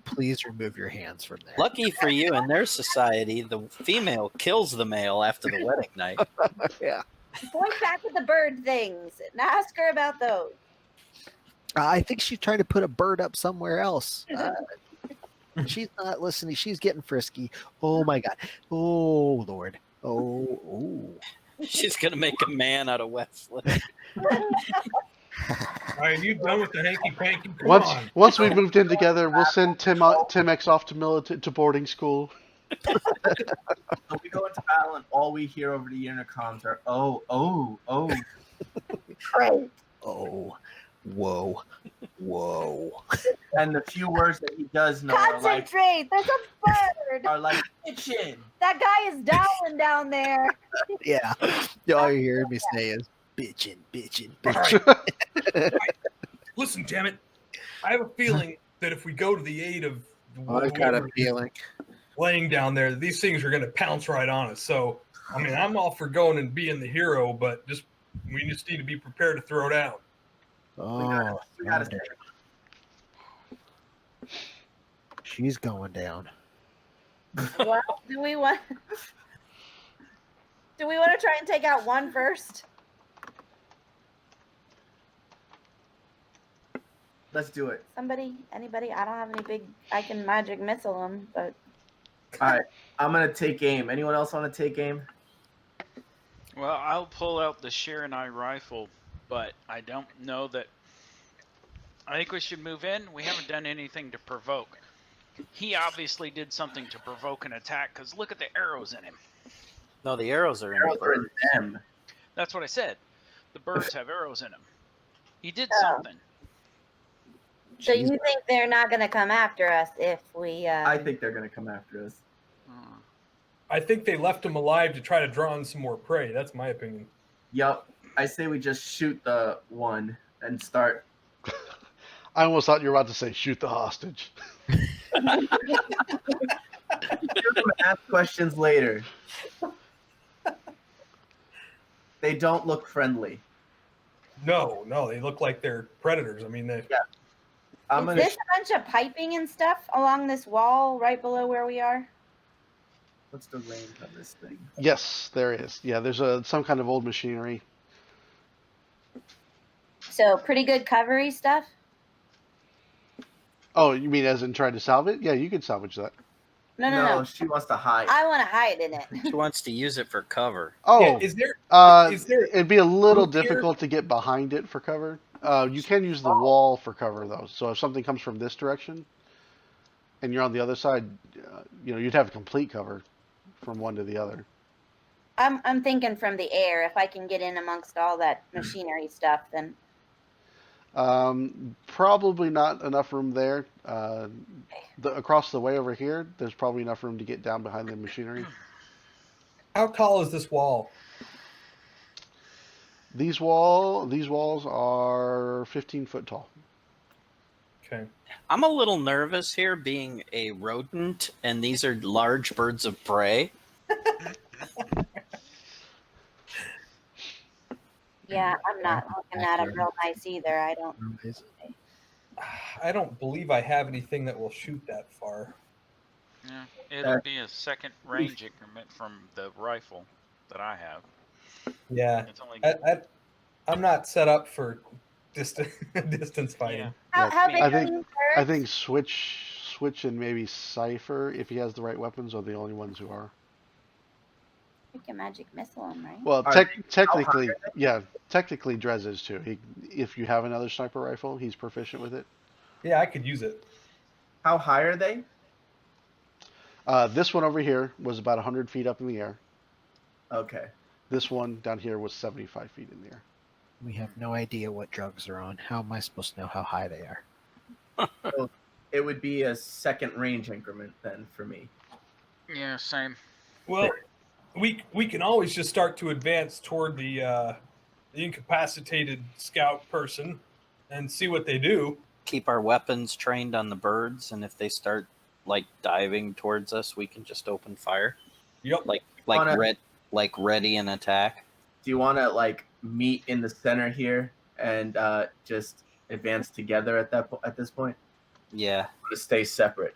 Please remove your hands from there. Lucky for you, in their society, the female kills the male after the wedding night. Yeah. Point back to the bird things and ask her about those. I think she's trying to put a bird up somewhere else. She's not listening. She's getting frisky. Oh my God. Oh Lord. Oh. She's gonna make a man out of Wesley. All right, you done with the hanky panky? Come on. Once we've moved in together, we'll send Tim X off to boarding school. So we go into battle, and all we hear over the intercoms are oh. Great. Oh. Whoa. Whoa. And the few words that he does know are like Concentrate. There's a bird. kitchen. That guy is dying down there. Yeah. All you hear me say is bitchin', bitchin', All bitchin'. right. Listen, damn it. I have a feeling that if we go to the aid of I got a feeling. laying down there, these things are going to pounce right on us. So, I mean, I'm all for going and being the hero, but we just need to be prepared to throw down. Oh, We gotta stay. she's going down. Well, do we want to try and take out one first? Let's do it. Anybody? I don't have any big. I can magic missile them, but All right, I'm gonna take aim. Anyone else want to take aim? Well, I'll pull out the Shiranai rifle, but I don't know that. I think we should move in. We haven't done anything to provoke. He obviously did something to provoke an attack, because look at the arrows in him. No, the arrows are in Arrows the are in bird. them. That's what I said. The birds have arrows in them. He did Oh. something. so you think they're not going to come after us if we? I think they're gonna come after us. I think they left him alive to try to draw in some more prey. That's my opinion. Yup. I say we just shoot the one and start. I almost thought you were about to say shoot the hostage. You're gonna ask questions later. They don't look friendly. No, they look like they're predators. I mean, they. I'm Is gonna. this a bunch of piping and stuff along this wall right below where we are? What's the range of this thing? Yes, there is. Yeah, there's some kind of old machinery. So pretty good covery stuff. Oh, you mean as in trying to salvage it? Yeah, you could salvage that. No. She wants to hide. I want to hide in it. She wants to use it for cover. Oh, Yeah, is there? it'd be a little room here? difficult to get behind it for cover. You can use the wall for cover though. So if something comes from this direction, and you're on the other side, you'd have complete cover from one to the other. I'm thinking from the air. If I can get in amongst all that machinery stuff, then Probably not enough room there. Across the way over here, there's probably enough room to get down behind the machinery. How tall is this wall? These walls are 15 foot tall. Okay. I'm a little nervous here being a rodent, and these are large birds of prey. yeah, I'm not looking at them real nice either. I don't believe I have anything that will shoot that far. Yeah, it'll be a second range increment from the rifle that I have. Yeah, It's only I'm not set up for distance fighting. How big I are think these I birds? think Switch and maybe Cypher, if he has the right weapons, are the only ones who are. We can magic missile them, right? Well, Are they- technically, yeah, technically Drez is too. If you have another sniper rifle, he's proficient with it. Yeah, I could use it. How high are they? This one over here was about 100 feet up in the air. Okay. This one down here was 75 feet in the air. We have no idea what drugs are on. How am I supposed to know how high they are? So it would be a second range increment then for me. Yeah, same. Well, we can always just start to advance toward the incapacitated scout person and see what they do. Keep our weapons trained on the birds, and if they start like diving towards us, we can just open fire. Yep. Like ready and attack. Do you want to like meet in the center here and just advance together at this point? Yeah. To stay separate.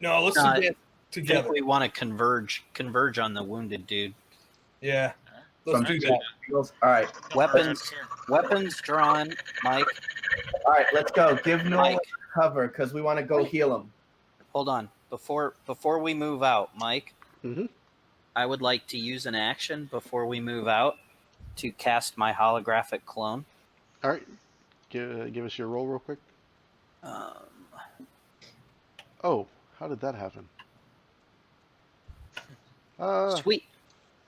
No, let's I advance think together. we want to converge on the wounded dude. Yeah. Let's do that. All right. Weapons drawn, Mike. All right, let's go. Give no Mike. cover because we want to go heal him. Hold on. Before we move out, Mike, Mhm. I would like to use an action before we move out to cast my holographic clone. All right. Give us your roll real quick. Oh, how did that happen? Sweet.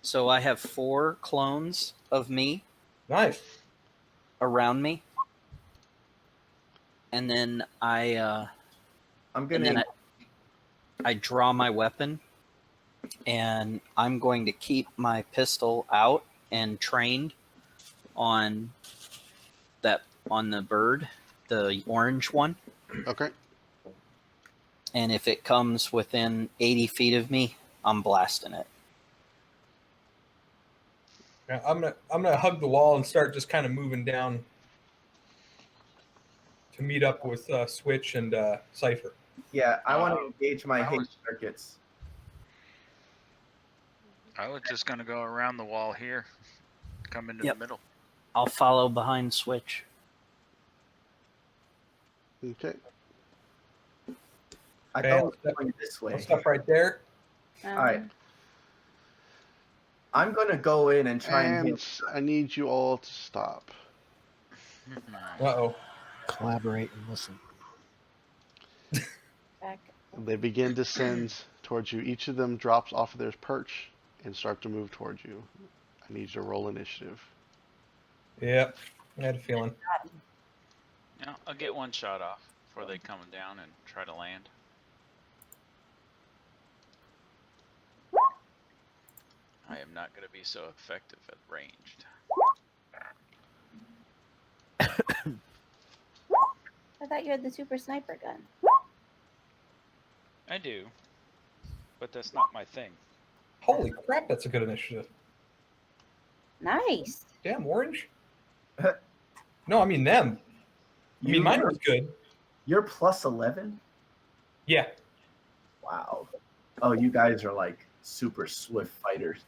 So I have 4 clones of me Nice. around me, and then I draw my weapon, and I'm going to keep my pistol out and trained on the bird, the orange one. Okay. And if it comes within 80 feet of me, I'm blasting it. Yeah, I'm gonna hug the wall and start just kind of moving down to meet up with Switch and Cypher. Yeah, I want to engage my hate circuits. I was just gonna go around the wall here, come into Yep. the middle. I'll follow behind Switch. Okay. I Okay, thought we were going this way. Stuff right there. All right. I'm going to go in and try and heal. I need you all to stop. Uh-oh. Collaborate and listen. Back. They begin to descend towards you. Each of them drops off of their perch and start to move towards you. I need you to roll initiative. Yep. I had a feeling. Yeah, I'll get one shot off before they come down and try to land. I am not going to be so effective at ranged. I thought you had the super sniper gun. I do, but that's not my thing. Holy crap, that's a good initiative. Nice. Damn, orange. No, I mean them. I mean, mine was good. You're plus 11? Yeah. Wow. Oh, you guys are like super swift fighters.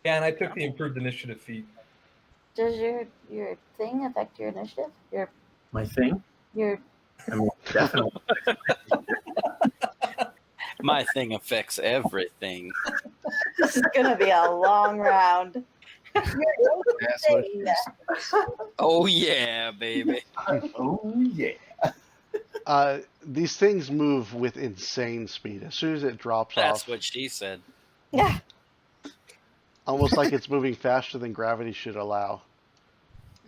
Yeah, and I took the improved initiative feat. Does your thing affect your initiative? My thing? Your I mean, definitely. My thing affects everything. This is gonna be a long round. That's what it is. Oh yeah, baby. Oh, yeah. These things move with insane speed. As soon as it drops That's off, what she said. Yeah. almost like it's moving faster than gravity should allow.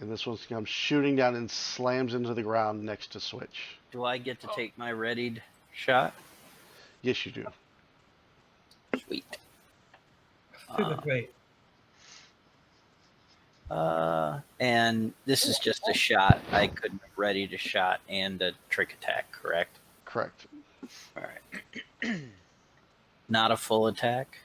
And this one comes shooting down and slams into the ground next to Switch. Do I get to take my readied shot? Yes, you do. Sweet. Wait. And this is just a shot. I could ready to shot and a trick attack, correct? Correct. All right. Not a full attack.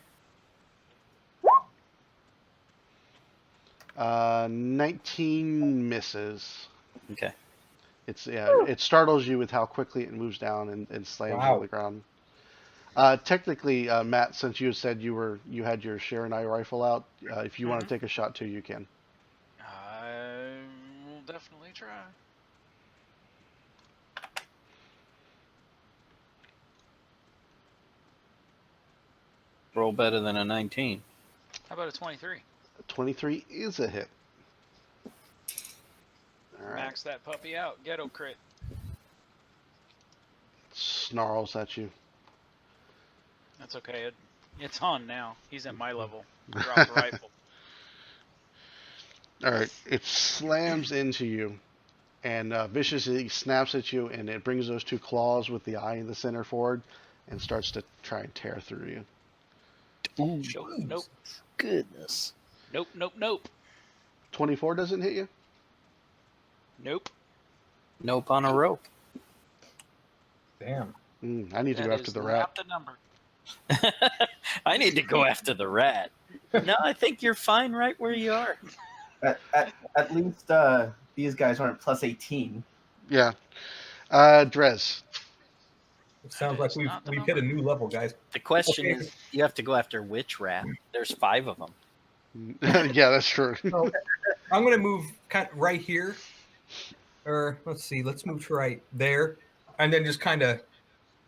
19 misses. Okay. It startles you with how quickly it moves down and slams Wow. on the ground. Technically, Matt, since you said you had your Sharon-I rifle out, if you want to take a shot too, you can. I will definitely try. Roll better than a 19. How about a 23? 23 is a hit. All right. Max that puppy out. Ghetto crit. Snarls at you. That's okay. It's on now. He's at my level. Drop the rifle. All right, it slams into you and viciously snaps at you, and it brings those two claws with the eye in the center forward and starts to try and tear through you. Ooh, Show. Nope. goodness. Nope. Nope. Nope. 24 doesn't hit you? Nope. Nope on a rope. Damn. I need to That go after is the rat. not the number. I need to go after the rat. No, I think you're fine right where you are. At least these guys aren't plus 18. Yeah. Drez. It sounds That like is we've not the hit a number. new level, guys. The question Okay. is, you have to go after which rat? There's 5 of them. Yeah, that's true. So I'm gonna move kind of right here, or let's see, let's move to right there, and then just kind of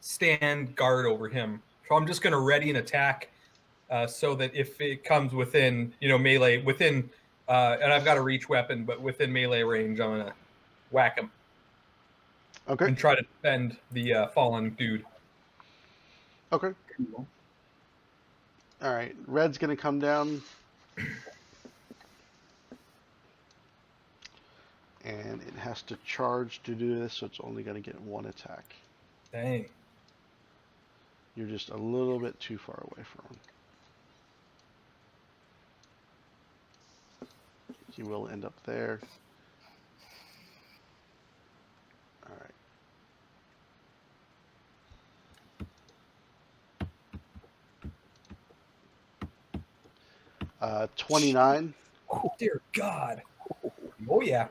stand guard over him. So I'm just gonna ready an attack, so that if it comes within, melee, within, and I've got a reach weapon, but within melee range, I'm gonna whack him Okay. and try to defend the fallen dude. Okay. All right. Red's going to come down. And it has to charge to do this, so it's only going to get 1 attack. Dang. You're just a little bit too far away from him. He will end up there. All right. 29. Oh, dear God. Oh yeah.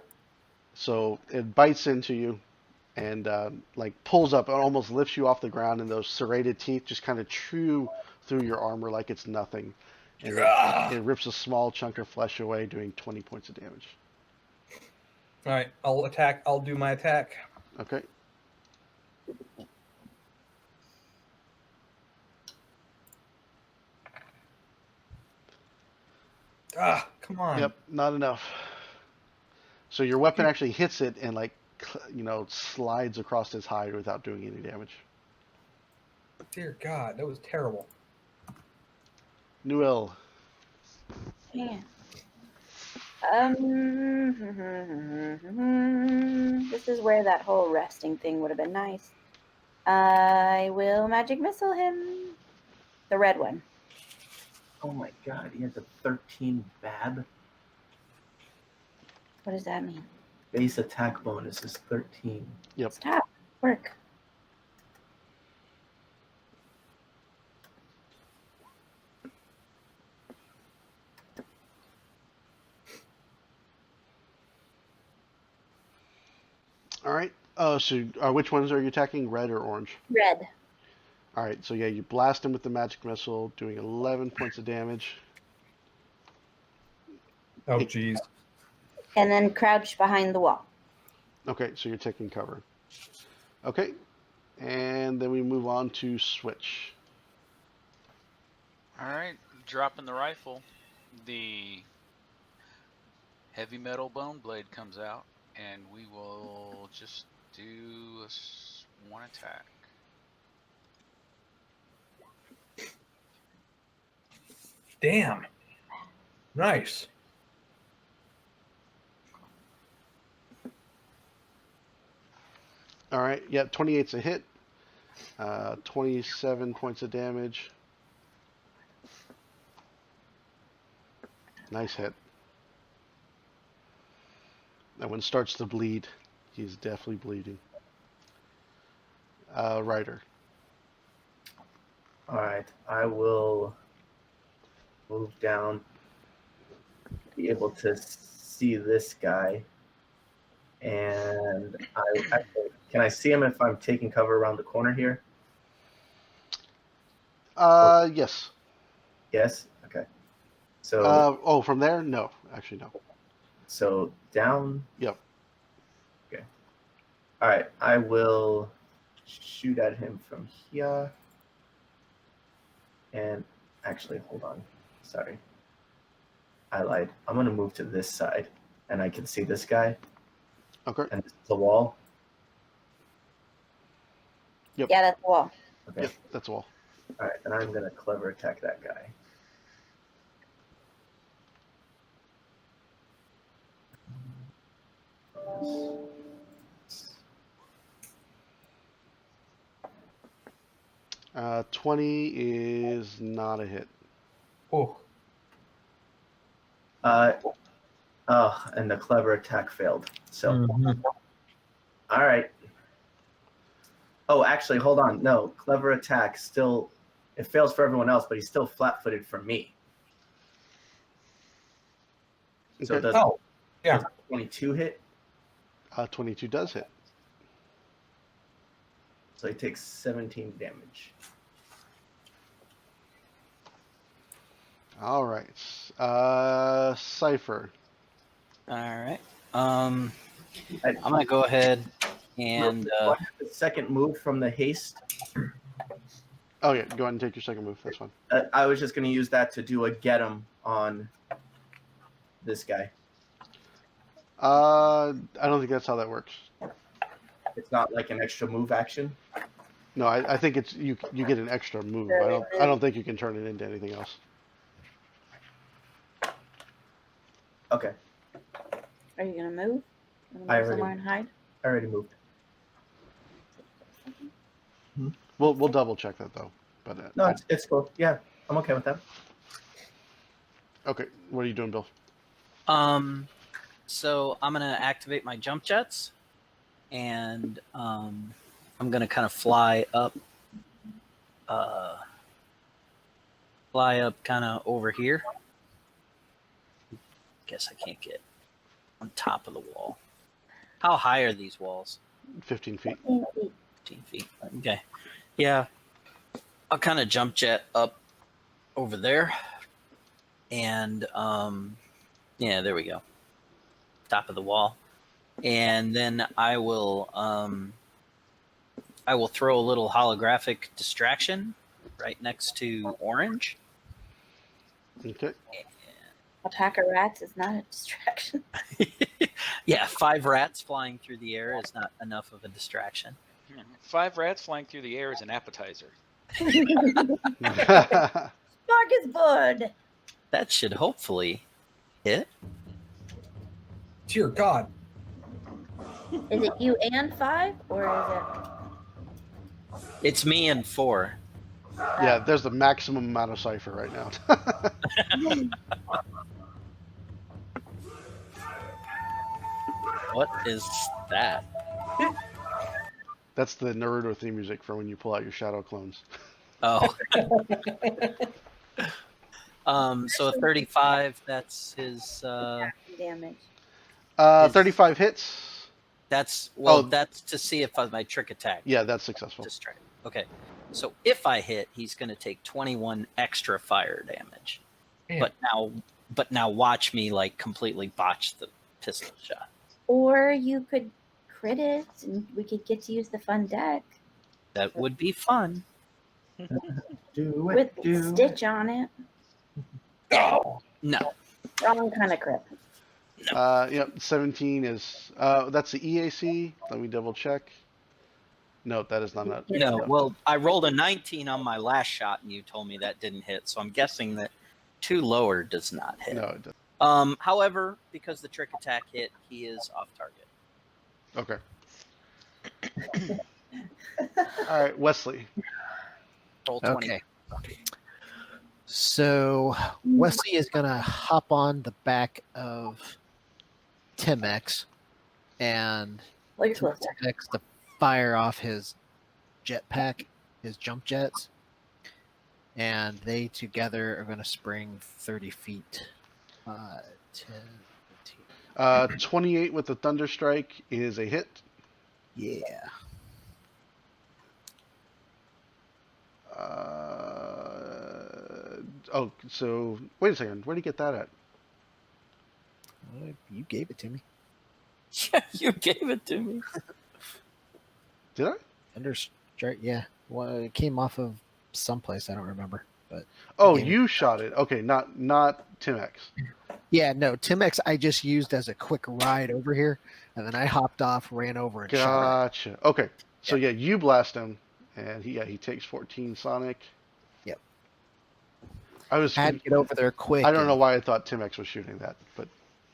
So it bites into you and like pulls up and almost lifts you off the ground, and those serrated teeth just kind of chew through your armor like it's nothing. And it rips a small chunk of flesh away, doing 20 points of damage. All right, I'll attack. I'll do my attack. Okay. Come on. Yep, not enough. So your weapon actually hits it and slides across his hide without doing any damage. Dear God, that was terrible. Newell. Yeah. This is where that whole resting thing would have been nice. I will magic missile him. The red one. Oh my god, he has a 13 BAB. What does that mean? Base attack bonus is 13. Yep. Stop. Work. All right. So which ones are you attacking, red or orange? Red. All right. So yeah, you blast him with the magic missile, doing 11 points of damage. Oh, jeez. And then crouch behind the wall. Okay, so you're taking cover. Okay, and then we move on to switch. All right, dropping the rifle. The heavy metal bone blade comes out, and we will just do one attack. Damn. Nice. All right, yeah, 28's a hit. 27 points of damage. Nice hit. That one starts to bleed. He's definitely bleeding. Ryder. Alright, I will move down, be able to see this guy, and can I see him if I'm taking cover around the corner here? Yes. Yes? Okay. So From there? No, actually no. so down. Yep. Okay. Alright, I will shoot at him from here. And actually, hold on. Sorry. I lied. I'm going to move to this side, and I can see this guy. Okay. And this is the wall. Yep. Yeah, that's the wall. Okay. Yep, that's all. All right, and I'm going to clever attack that guy. Uh, 20 is not a hit. Oh, And the clever attack failed. So, mhm. all right. Oh, actually, hold on. No, clever attack still, it fails for everyone else, but he's still flat-footed for me. So Okay. does, Oh, yeah. does 22 hit? 22 does hit. So he takes 17 damage. All right. Cypher. All right. I'm gonna go ahead and Do I have the second move from the haste? Oh, yeah. Go ahead and take your second move. That's fine. I was just going to use that to do a get him on this guy. I don't think that's how that works. It's not like an extra move action. No, I think it's you get an extra move. I don't think you can turn it into anything else. Okay, Are you gonna move? I already- Somewhere and hide? I already moved. We'll double check that though. But No, it's cool. Yeah, I'm okay with that. okay. What are you doing, Bill? So I'm gonna activate my jump jets, and I'm gonna kind of fly up kind of over here. Guess I can't get on top of the wall. How high are these walls? 15 feet. 15 feet. Okay. Yeah. I'll kind of jump jet up over there. And yeah, there we go. Top of the wall. And then I will throw a little holographic distraction right next to orange. Okay. Attacker rats is not a distraction. Yeah, 5 rats flying through the air is not enough of a distraction. 5 rats flying through the air is an appetizer. Smorgasbord! That should hopefully hit. Dear God. Is it you and 5, or is It's me and 4. Yeah, there's the maximum amount of cipher right now. What is that? That's the Naruto theme music for when you pull out your shadow clones. Oh. So a 35, that's his it damage? 35 hits. that's Oh. that's to see if my trick attack Yeah, that's successful. distract. Okay. So if I hit, he's going to take 21 extra fire damage. Damn. But now watch me like completely botch the pistol shot. Or you could crit it, and we could get to use the fun deck That would be fun. Do with it, do Stitch on it. Oh, No. Wrong kind of crit. Yep, 17 is that's the EAC. Let me double check. No, that is not that. No. Well, I rolled a 19 on my last shot, and you told me that didn't hit. So I'm guessing that 2 lower does not hit. No, it doesn't. However, because the trick attack hit, he is off target. Okay. All right, Wesley. Roll 20. Okay. So Wesley is gonna hop on the back of Timex and Well, you're tell closer. Timex to fire off his jetpack, his jump jets, and they together are gonna spring 30 feet. 10, 15. 28 with the Thunder Strike is a hit. Yeah. Oh, so wait a second. Where'd he get that at? You gave it to me. Yeah, you gave it to me. Did I? Thunderstrike, yeah. Well, it came off of someplace, I don't remember. But Oh, Damn it. you shot it. Okay, not Timex. yeah, no, Timex I just used as a quick ride over here, and then I hopped off, ran over, and shot Gotcha. Okay, so yeah, you blast him, and he takes 14 Sonic. Yep. I was. it. I had to get over there quick. I don't know and- why I thought Timex was shooting that, but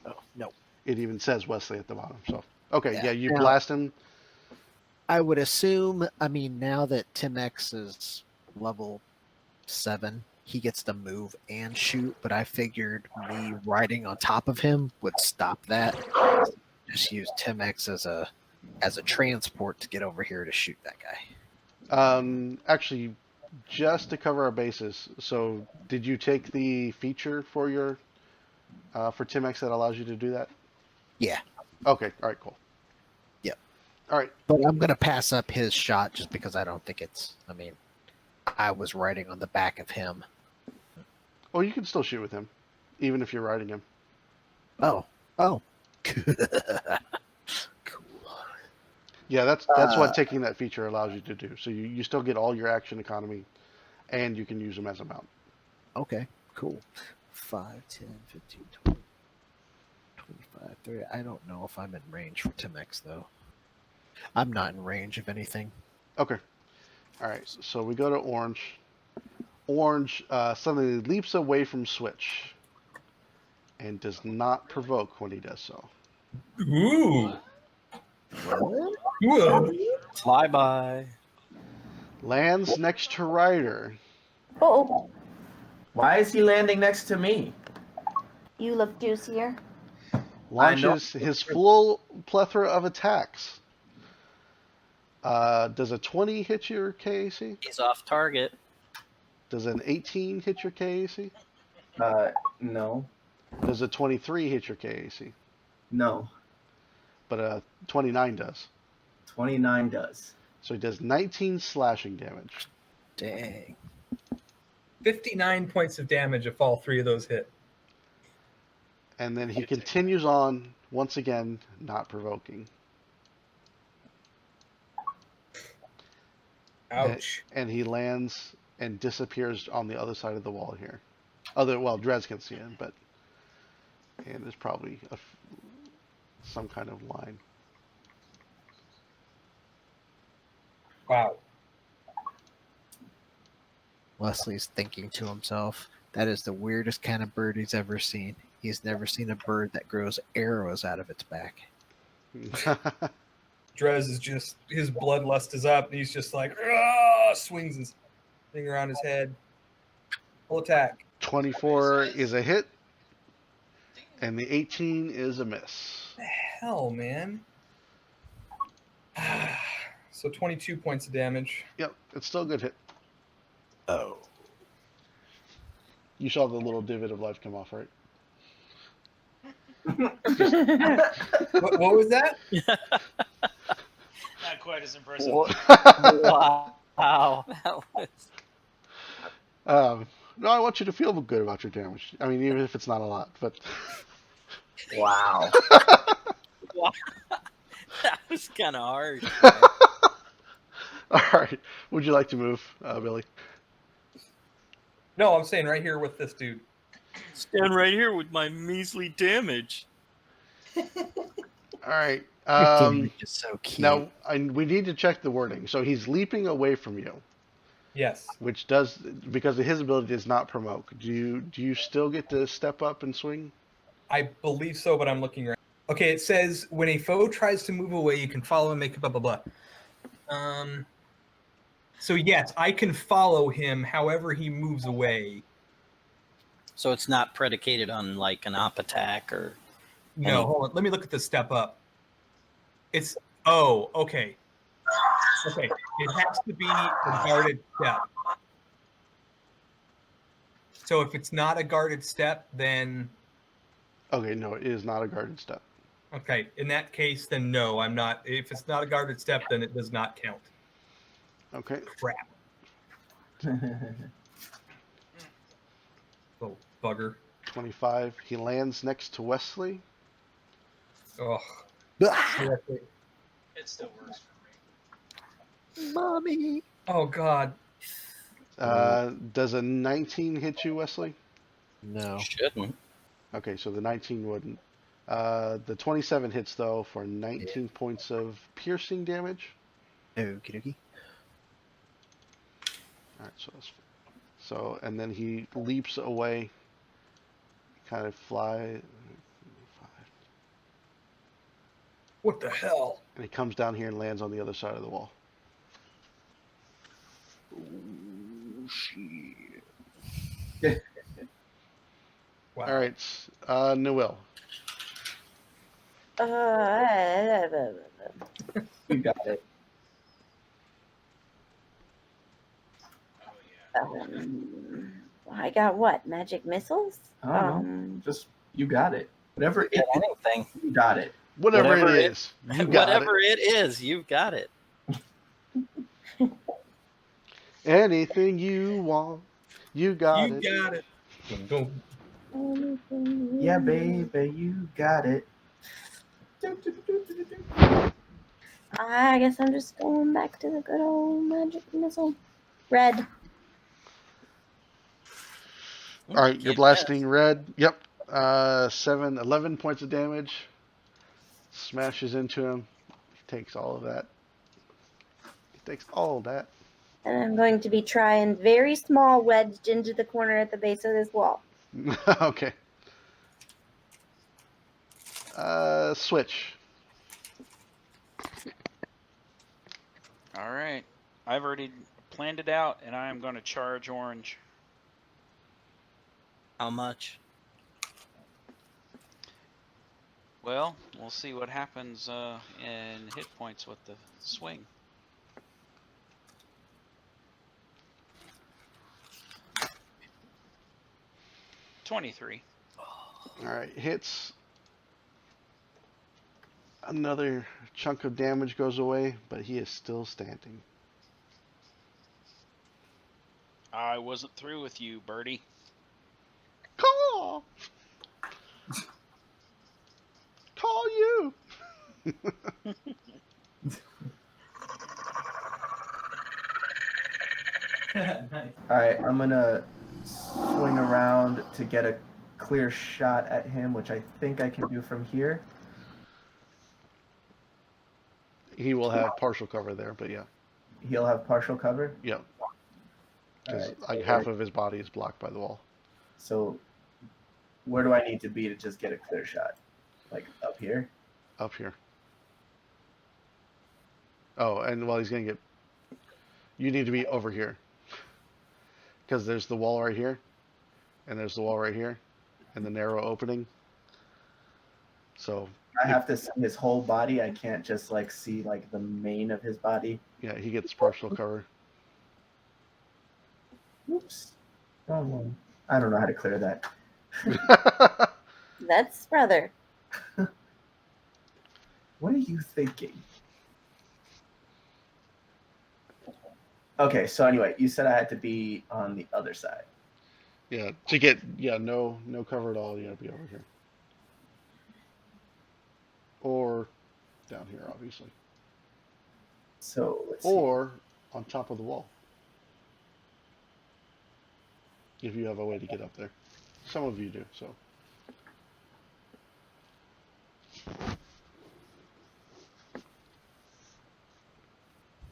Oh, no. it even says Wesley at the bottom. So Okay, Yeah. yeah, you Now- blast him. I would assume. I mean, now that Tim X is level 7, he gets to move and shoot. But I figured me riding on top of him would stop that. Just use Tim X as a transport to get over here to shoot that guy. Actually, just to cover our bases. So, did you take the feature for your for Timex that allows you to do that? Yeah. Okay. All right. Cool. Yep. All right. But I'm gonna pass up his shot just because I don't think it's. I mean, I was riding on the back of him. Oh, you can still shoot with him, even if you're riding him. Oh. Cool. Yeah, that's what taking that feature allows you to do. So you still get all your action economy, and you can use them as a mount. Okay, cool. 5, 10, 15, 20, 25, 30. I don't know if I'm in range for Timex, though. I'm not in range of anything. Okay. All right. So we go to orange. Orange suddenly leaps away from switch, and does not provoke when he does so. Ooh. What? Ooh. Flyby. Lands next to Ryder. Oh, Why is he landing next to me? you look juicier. Launches his full plethora of attacks. Does a 20 hit your KAC? He's off target. Does an 18 hit your KAC? No. Does a 23 hit your KAC? No. But a 29 does. 29 does. So he does 19 slashing damage. Dang. 59 points of damage if all 3 of those hit. And then he continues on, once again, not provoking. Ouch. And he lands and disappears on the other side of the wall here. Well, Dres can see him, but... And there's probably some kind of line. Wow. Leslie's thinking to himself, that is the weirdest kind of bird he's ever seen. He's never seen a bird that grows arrows out of its back. Drez is just, his bloodlust is up, and he's just like, swings his thing around his head. Full attack. 24 is a hit, and the 18 is a miss. Hell, man. So 22 points of damage. Yep, it's still a good hit. Oh. You saw the little divot of life come off, right? What was that? Not quite as impressive. Wow. That was... No, I want you to feel good about your damage. I mean, even if it's not a lot, but... Wow. That was kind of hard. All right. Would you like to move, Billy? No, I'm saying right here with this dude. Stand right here with my measly damage. All right. Your damage is so cute. Now, we need to check the wording. So he's leaping away from you, Yes. which does, because his ability does not provoke. Do you still get to step up and swing? I believe so, but I'm looking right. Okay, it says when a foe tries to move away, you can follow and make blah blah blah. So yes, I can follow him however he moves away. So it's not predicated on like an op attack or... No, hold on. Let me look at the step up. It's okay. Okay, it has to be a guarded step. So if it's not a guarded step, then Okay, no, it is not a guarded step. okay. In that case, then no, I'm not. If it's not a guarded step, then it does not count. Okay. Crap. Little bugger. 25. He lands next to Wesley. Ugh. Ah, It still works for me. mommy. Oh God. Does a 19 hit you, Wesley? No. Shouldn't. Okay, so the 19 wouldn't. The 27 hits, though, for 19 points of piercing damage. Okie dokie. All right, so and then he leaps away, kind of fly. What the hell? And he comes down here and lands on the other side of the wall. Oh, shit. Wow. All right, Noel. You got it. I got what? Magic missiles? I don't know. Just you got it. Whatever Get it is, anything. you got it. Whatever Whatever it is, you got Whatever it. it is, you've got it. Anything you want, you got You it. got it. Go. Yeah, baby, you got it. I guess I'm just going back to the good old magic missile. Red. All right, you're Can't blasting red. Yep. 11 points of damage. Smashes into him. He takes all of that. He takes all of that. And I'm going to be trying very small wedged into the corner at the base of this wall. Okay. Switch. All right. I've already planned it out, and I am going to charge orange. How much? Well, we'll see what happens in hit points with the swing. $23. All right, hits. Another chunk of damage goes away, but he is still standing. I wasn't through with you, Birdie. Call! Call you! All right, I'm gonna swing around to get a clear shot at him, which I think I can do from here. He will have partial cover there, but yeah. He'll have partial cover. Yeah. All Because right. like half of his body is blocked by the wall. So, where do I need to be to just get a clear shot? Like up here? Up here. Oh, and while he's gonna get, you need to be over here. Because there's the wall right here, and there's the wall right here, and the narrow opening. So I have to see his whole body. I can't just like see like the main of his body. yeah, he gets partial cover. Oops. Wrong one. I don't know how to clear that. That's brother. What are you thinking? Okay, so anyway, you said I had to be on the other side. Yeah, to get no cover at all. You gotta be over here, or down here, obviously, So let's see. or on top of the wall. If you have a way to get up there, some of you do. So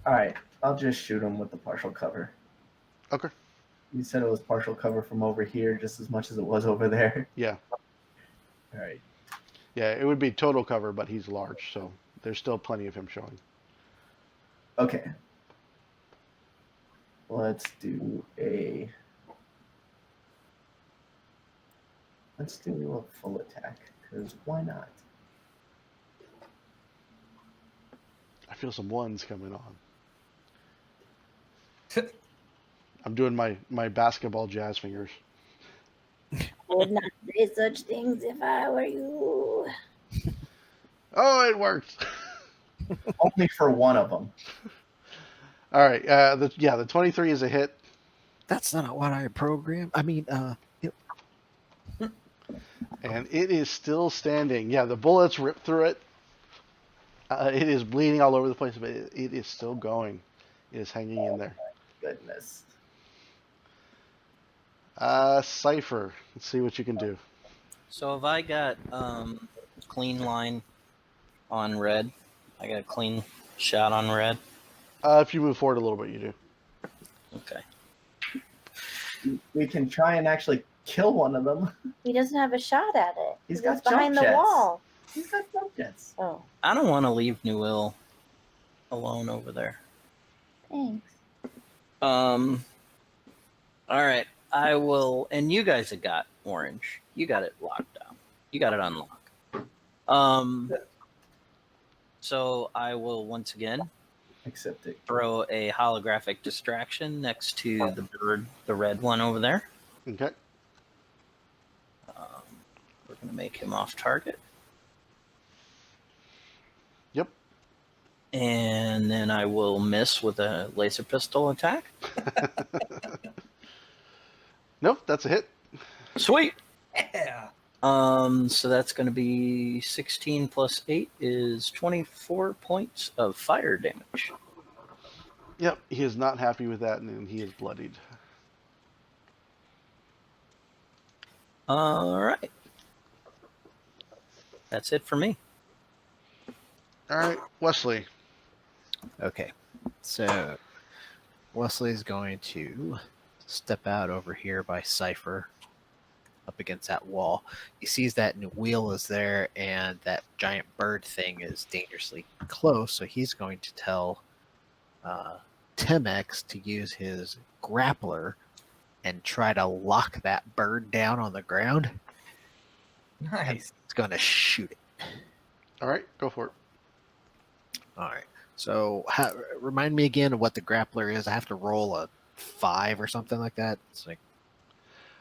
All right, I'll just shoot him with the partial cover. okay, You said it was partial cover from over here just as much as it was over there. yeah, All right. yeah, it would be total cover, but he's large, so there's still plenty of him showing. Okay. Let's do a full attack, because why not? I feel some ones coming on. I'm doing my basketball jazz fingers. Would not say such things if I were you. Oh, it worked. Only for one of them. All right, the 23 is a hit. That's not what I programmed. I mean, And it is still standing. Yeah, the bullets ripped through it. It is bleeding all over the place, but it is still going. It is hanging in there. Goodness. Cypher, let's see what you can do. So have I got clean line on red? I got a clean shot on red. If you move forward a little bit, you do. Okay. We can try and actually kill one of them. He doesn't have a shot at it. He's He was got jump behind the jets. wall. He's got jump jets. Oh, I don't want to leave Newell alone over there. thanks. All right. I will. And you guys have got orange. You got it locked down. You got it unlocked. So I will once again Accept it. throw a holographic distraction next to the bird, the red one over there. Okay. We're going to make him off target. Yep. And then I will miss with a laser pistol attack. Nope, that's a hit. Sweet. Yeah. So that's going to be 16 plus 8 is 24 points of fire damage. Yep, he is not happy with that, and he is bloodied. All right. That's it for me. All right, Wesley. Okay, so Wesley's going to step out over here by Cypher, up against that wall. He sees that wheel is there, and that giant bird thing is dangerously close. So he's going to tell Timex to use his grappler and try to lock that bird down on the ground. Nice. It's going to shoot it. All right, go for it. All right. So remind me again of what the grappler is. I have to roll a 5 or something like that. It's like,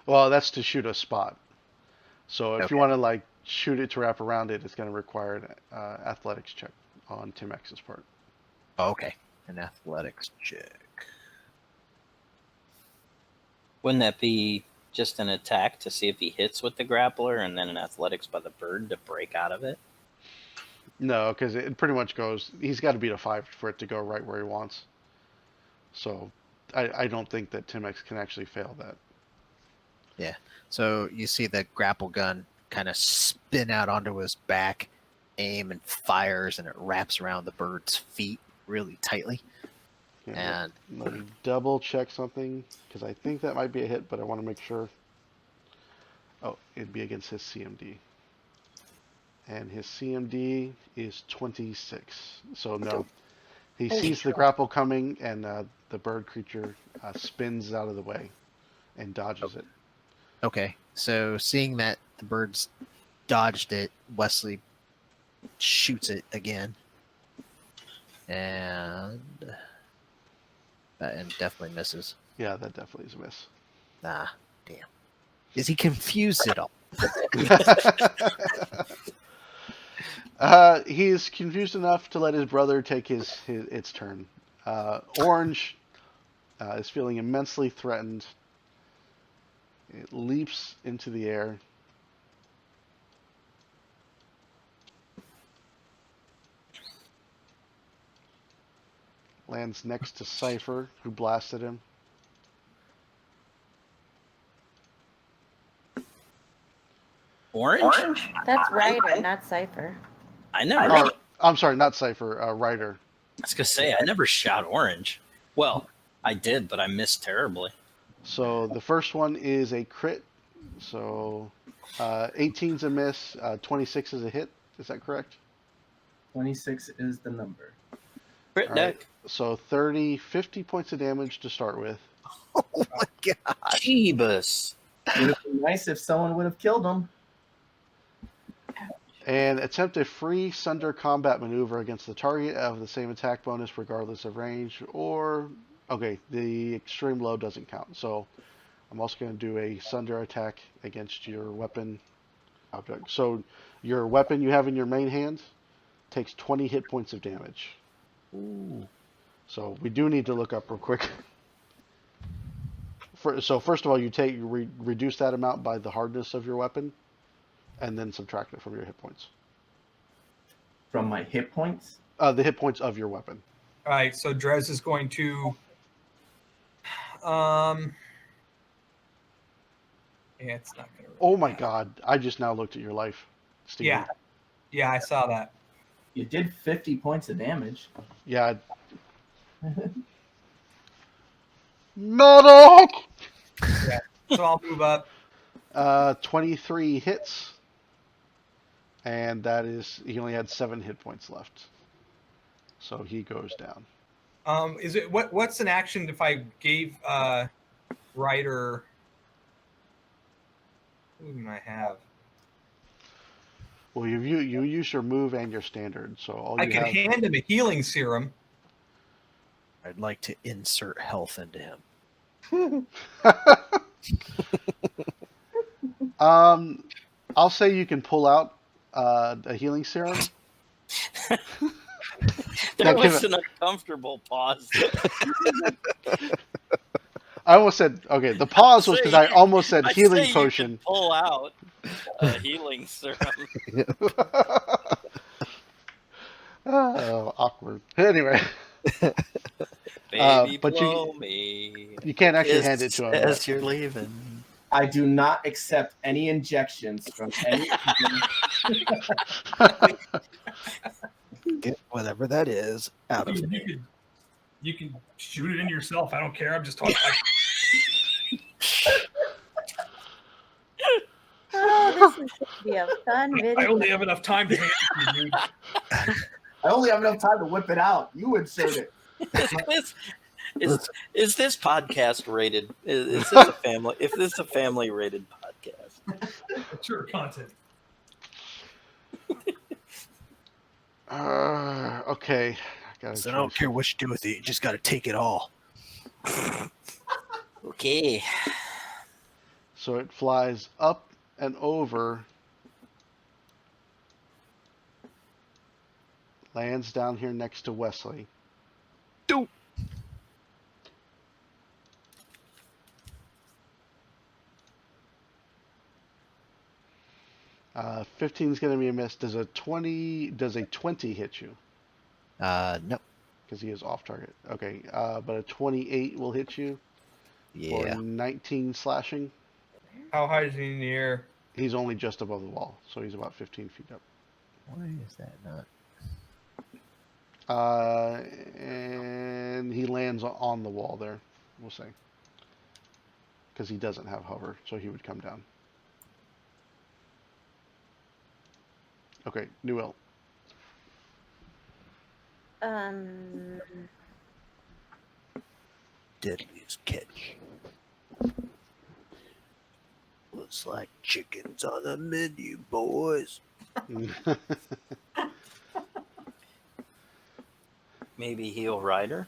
Well, that's to shoot a spot. So if Okay. you want to like shoot it to wrap around it, it's going to require an athletics check on Tim X's part. oh, okay, an athletics check. Wouldn't that be just an attack to see if he hits with the grappler and then an athletics by the bird to break out of it? No, because it pretty much goes. He's got to beat a 5 for it to go right where he wants. So I don't think that Tim X can actually fail that. So you see the grapple gun kind of spin out onto his back, aim and fires, and it wraps around the bird's feet really tightly. Yeah, And let me double check something because I think that might be a hit, but I want to make sure. Oh, it'd be against his CMD. And his CMD is 26. So no, he sees the grapple coming, and the bird creature spins out of the way and dodges it. okay, so seeing that the birds dodged it, Wesley shoots it again, and definitely misses. Yeah, that definitely is a miss. Ah, damn. Is he confused at all? He's confused enough to let his brother take its turn. Orange is feeling immensely threatened. It leaps into the air. Lands next to Cypher, who blasted him. Orange? That's Ryder, not Cypher. I never. Oh, I'm sorry, not Cypher, Ryder. I was gonna say I never shot orange. Well, I did, but I missed terribly. So the first one is a crit. So 18's a miss, 26 is a hit. Is that correct? 26 is the number. Crit All right. deck. So 50 points of damage to start with. Oh my god! Jeebus. It would have been nice if someone would have killed him. And attempt a free Sunder combat maneuver against the target of the same attack bonus regardless of range. Or, okay, the extreme low doesn't count. So I'm also going to do a Sunder attack against your weapon object. So your weapon you have in your main hand takes 20 hit points of damage. Ooh. So we do need to look up real quick. So first of all, you reduce that amount by the hardness of your weapon, and then subtract it from your hit points. From my hit points? The hit points of your weapon. All right, so Drez is going to yeah, it's not gonna really Oh my matter. god, I just now looked at your life, Steven. Yeah, I saw that. You did 50 points of damage. Yeah. Medic! So I'll move up. 23 hits. And that is, he only had 7 hit points left. So he goes down. Is it what's an action if I gave Ryder? Who do I have? Well, you use your move and your standard, so all I you could have. hand him a healing serum. I'd like to insert health into him. I'll say you can pull out a healing serum. There Now, give was it- an uncomfortable pause. I almost said, okay, the pause was because I almost said I healing say you potion. can pull out a healing serum. Oh, awkward. Anyway, Baby, but blow me. you can't actually hand it to him. As you're leaving. I do not accept any injections from any. Get whatever that is out of me. You can shoot it into yourself. I don't care. I'm just talking. Oh, this is going to be a fun I video. only have enough time to hand it to you, dude. I only have enough time to whip it out. You insert it. Is this podcast rated? Is this a family? If this is a family rated podcast, Mature content. Okay. So I don't care what you do with it. You just got to take it all. okay. So it flies up and over, lands down here next to Wesley. Doop. 15 is going to be a miss. Does a 20 hit you? No. Because he is off target. Okay, but a 28 will hit you. Yeah. For 19 slashing. How high is he in the air? He's only just above the wall, so he's about 15 feet up. Why is that not? And he lands on the wall there, we'll say. Because he doesn't have hover, so he would come down. Okay, Newell. Deadliest catch. Looks like chicken's on the menu, boys. Maybe heal Ryder.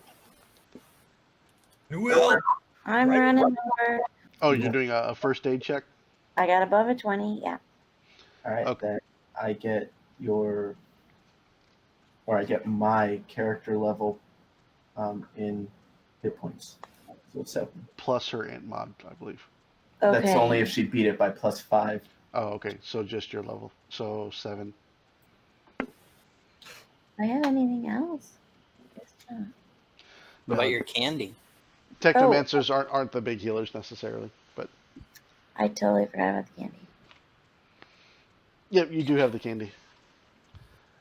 Will. I'm Right. running over. Oh, you're doing a first aid check? I got above a 20. Yeah. All right. Okay. Then I get I get my character level in hit points. So 7. Plus her int mod, I believe. Okay. That's only if she beat it by +5. Oh, okay. So just your level. So 7. Do I have anything else? Guess not. What about your candy? Technomancers aren't the big healers necessarily, but I totally forgot about the candy. yep, you do have the candy.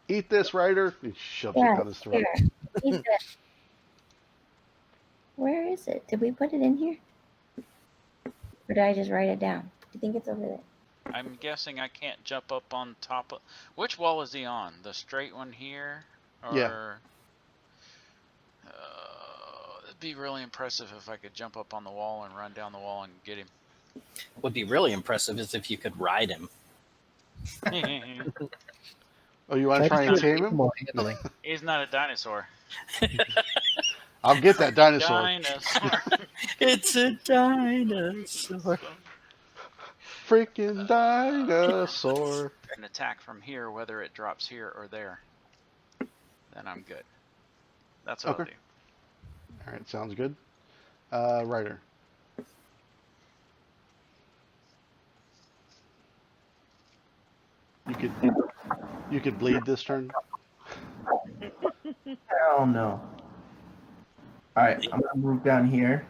Eat this, Ryder. He shoves it down his throat. Here. Eat it. Where is it? Did we put it in here? Or did I just write it down? I think it's over there. I'm guessing I can't jump up on top of. Which wall is he on? The straight one here, or? Yeah. It'd be really impressive if I could jump up on the wall and run down the wall and get him. What would be really impressive is if you could ride him. Oh, you want to try and tame him? He's not a dinosaur. I'll get that dinosaur. Dinosaur. It's a dinosaur. Freaking dinosaur. An attack from here, whether it drops here or there, then I'm good. That's what I'll Okay. do. All right, sounds good. Ryder. You could bleed this turn. Hell no. All right, I'm gonna move down here.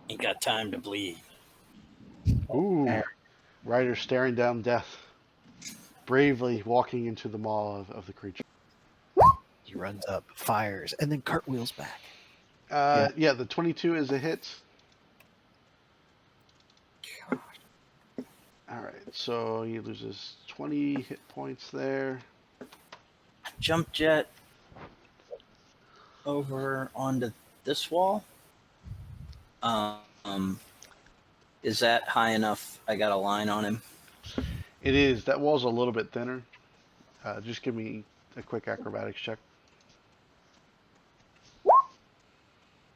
Ain't got time to bleed. Ooh. Ryder staring down death, bravely walking into the maw of the creature. He runs up, fires, and then cartwheels back. Yeah, the 22 is a hit. All right, so he loses 20 hit points there. Jump jet over onto this wall. Is that high enough? I got a line on him. It is. That wall's a little bit thinner. Just give me a quick acrobatics check.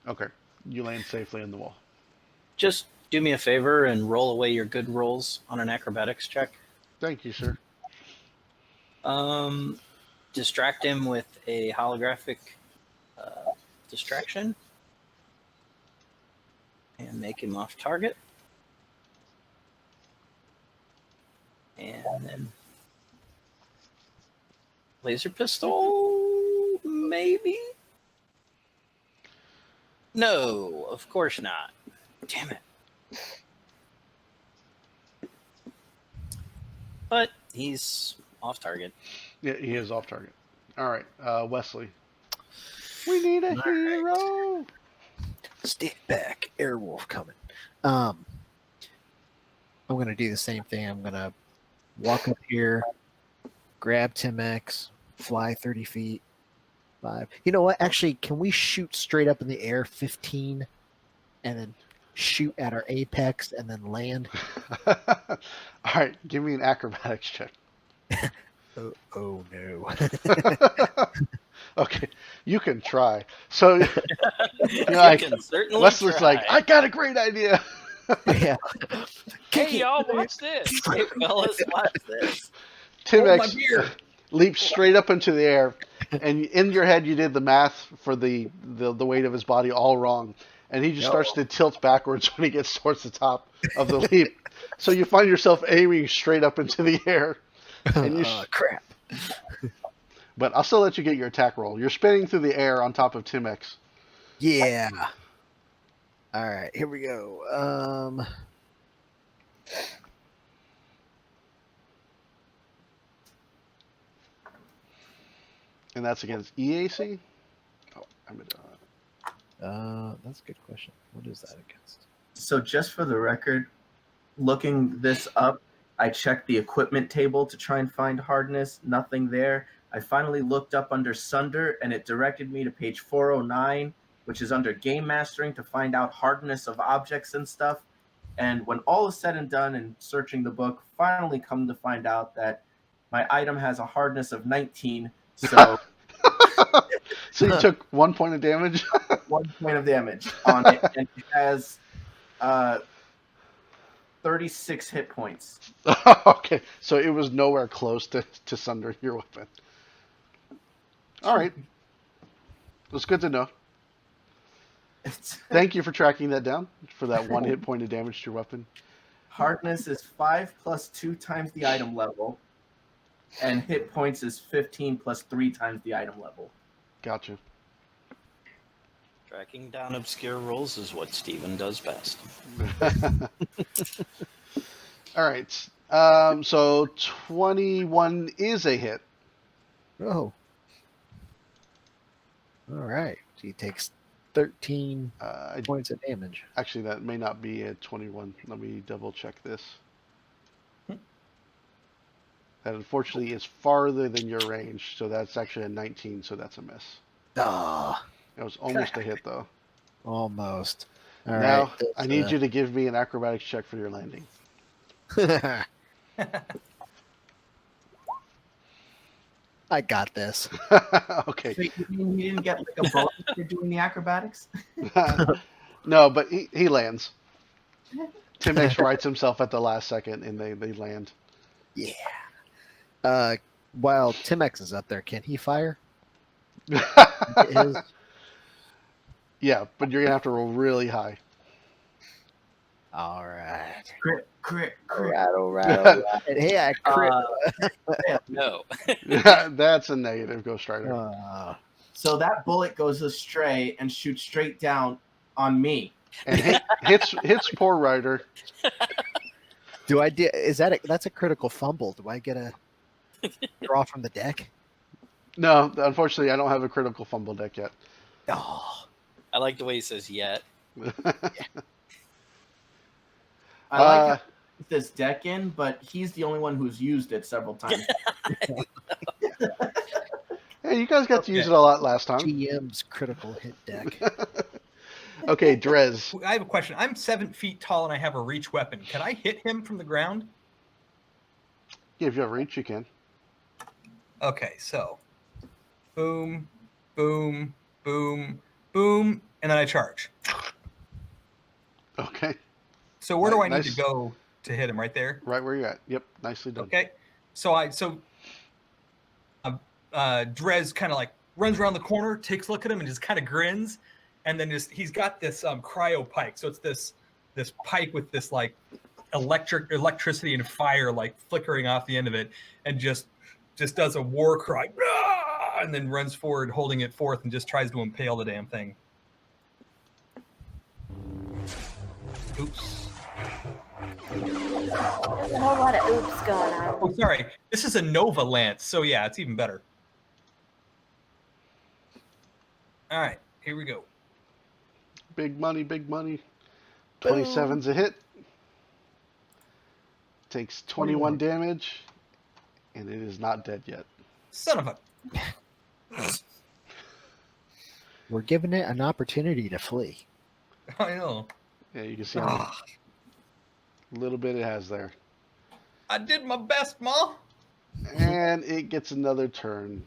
Okay. You land safely on the wall. Just do me a favor and roll away your good rolls on an acrobatics check. Thank you, sir. Distract him with a holographic distraction. And make him off target. And then laser pistol, maybe? No, of course not. Damn it. But he's off target. Yeah, he is off target. All right, Wesley. We need a hero. Stick back, Airwolf coming. I'm gonna do the same thing. I'm gonna walk up here, grab Tim X, fly 30 feet. 5. You know what? Actually, can we shoot straight up in the air 15 and then shoot at our apex and then land? All right, give me an acrobatics check. Oh no. Okay, you can try. So You like, can certainly Wesley's try. like, I got a great idea. Yeah. Hey, y'all, watch this. Hey, fellas, watch this. Tim Hold my X beer. leaps straight up into the air, and in your head you did the math for the weight of his body all wrong, and he just starts to tilt backwards when he gets towards the top of the leap. So you find yourself aiming straight up into the air. And you Crap. But I'll still let you get your attack roll. You're spinning through the air on top of Tim X. Yeah. All right, here we go. And that's against EAC? Oh, That's a good question. What is that against? So just for the record, looking this up, I checked the equipment table to try and find hardness. Nothing there. I finally looked up under Sunder, and it directed me to page 409, which is under Game Mastering, to find out hardness of objects and stuff. And when all is said and done and searching the book, finally come to find out that my item has a hardness of 19. So So you took 1 point of damage? 1 point of damage on it, and it has 36 hit points. Okay, so it was nowhere close to sunder your weapon. All right. That's good to know. Thank you for tracking that down for that 1 hit point of damage to your weapon. Hardness is 5 plus 2 times the item level, and hit points is 15 plus 3 times the item level. Gotcha. Tracking down obscure rolls is what Steven does best. All right. So 21 is a hit. Oh. All right. So he takes 13 points of damage. Actually, that may not be a 21. Let me double check this. That unfortunately is farther than your range, so that's actually a 19, so that's a miss. Ah, It was almost a hit, though. almost. All Now, right. I need you to give me an acrobatics check for your landing. I got this. Okay. So you mean you didn't get like a bonus for doing the acrobatics? No, but he lands. Tim X rights himself at the last second, and they land. Yeah. While Timex is up there, can he fire? Yeah, but you're going to have to roll really high. All right. Crit. All right. Hey, I crit. No. That's a negative, Ghost Rider. So that bullet goes astray and shoots straight down on me. And hits poor Rider. That's a critical fumble? Do I get a draw from the deck? No, unfortunately, I don't have a critical fumble deck yet. Oh, I like the way he says yet. I like this deck in, but he's the only one who's used it several times. Hey, you guys got to use Okay. it a lot last time. GM's critical hit deck. Okay, Drez. I have a question. I'm 7 feet tall and I have a reach weapon. Can I hit him from the ground? Yeah, if you have reach, you can. Okay, so boom, boom, boom, boom, and then I charge. Okay. So where do I need Nice. to go to hit him? Right there. Right where you're at. Yep, nicely done. Okay. So Drez kind of like runs around the corner, takes a look at him, and just kind of grins, and then he's got this cryo pike. So it's this pike with this like electricity and fire like flickering off the end of it, and just does a war cry, "Ah!" and then runs forward, holding it forth, and just tries to impale the damn thing. Oops. There's a whole lot of oops going on. Oh, sorry. This is a Nova Lance, so yeah, it's even better. All right, here we go. Big money, big money. 27's a hit. Takes 21 damage, and it is not dead yet. Son of a... We're giving it an opportunity to flee. I know. Yeah, you can see how little bit it has there. I did my best, Ma. And it gets another turn.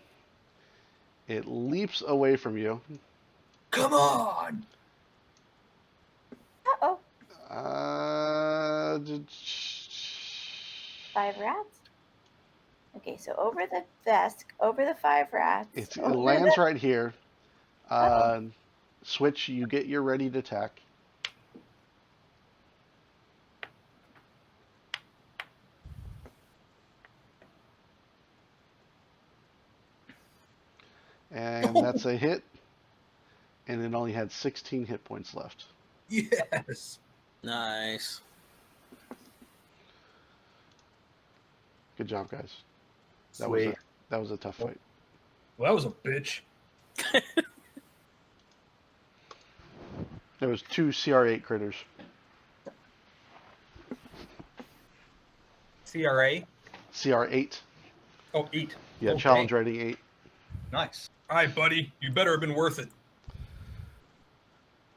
It leaps away from you. Come on. Uh-oh. 5 rats? Okay, so over the desk, over the 5 rats. It over lands the- right here. Switch, you get your ready to attack. And that's a hit. And it only had 16 hit points left. Yes. Nice. Good job, guys. Sweet. That was a tough fight. Well, that was a bitch. There was 2 CR8 critters. CRA. CR8. Oh, 8. Yeah, Okay. challenge rating 8. Nice. All right, buddy. You better have been worth it.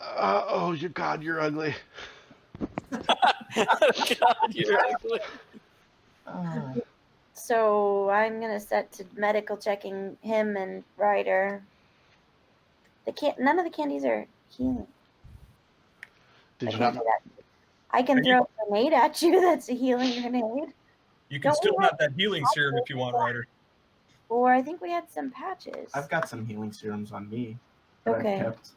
Oh, God, you're ugly. God, you're ugly. So I'm gonna set to medical checking him and Ryder. None of the candies are healing. Did I you can not? do that. I can throw a grenade at you. That's a healing grenade. You can Don't still we have that healing serum if you want, Ryder. Or I think we had some patches. I've got some healing serums on me. that I've Okay. kept.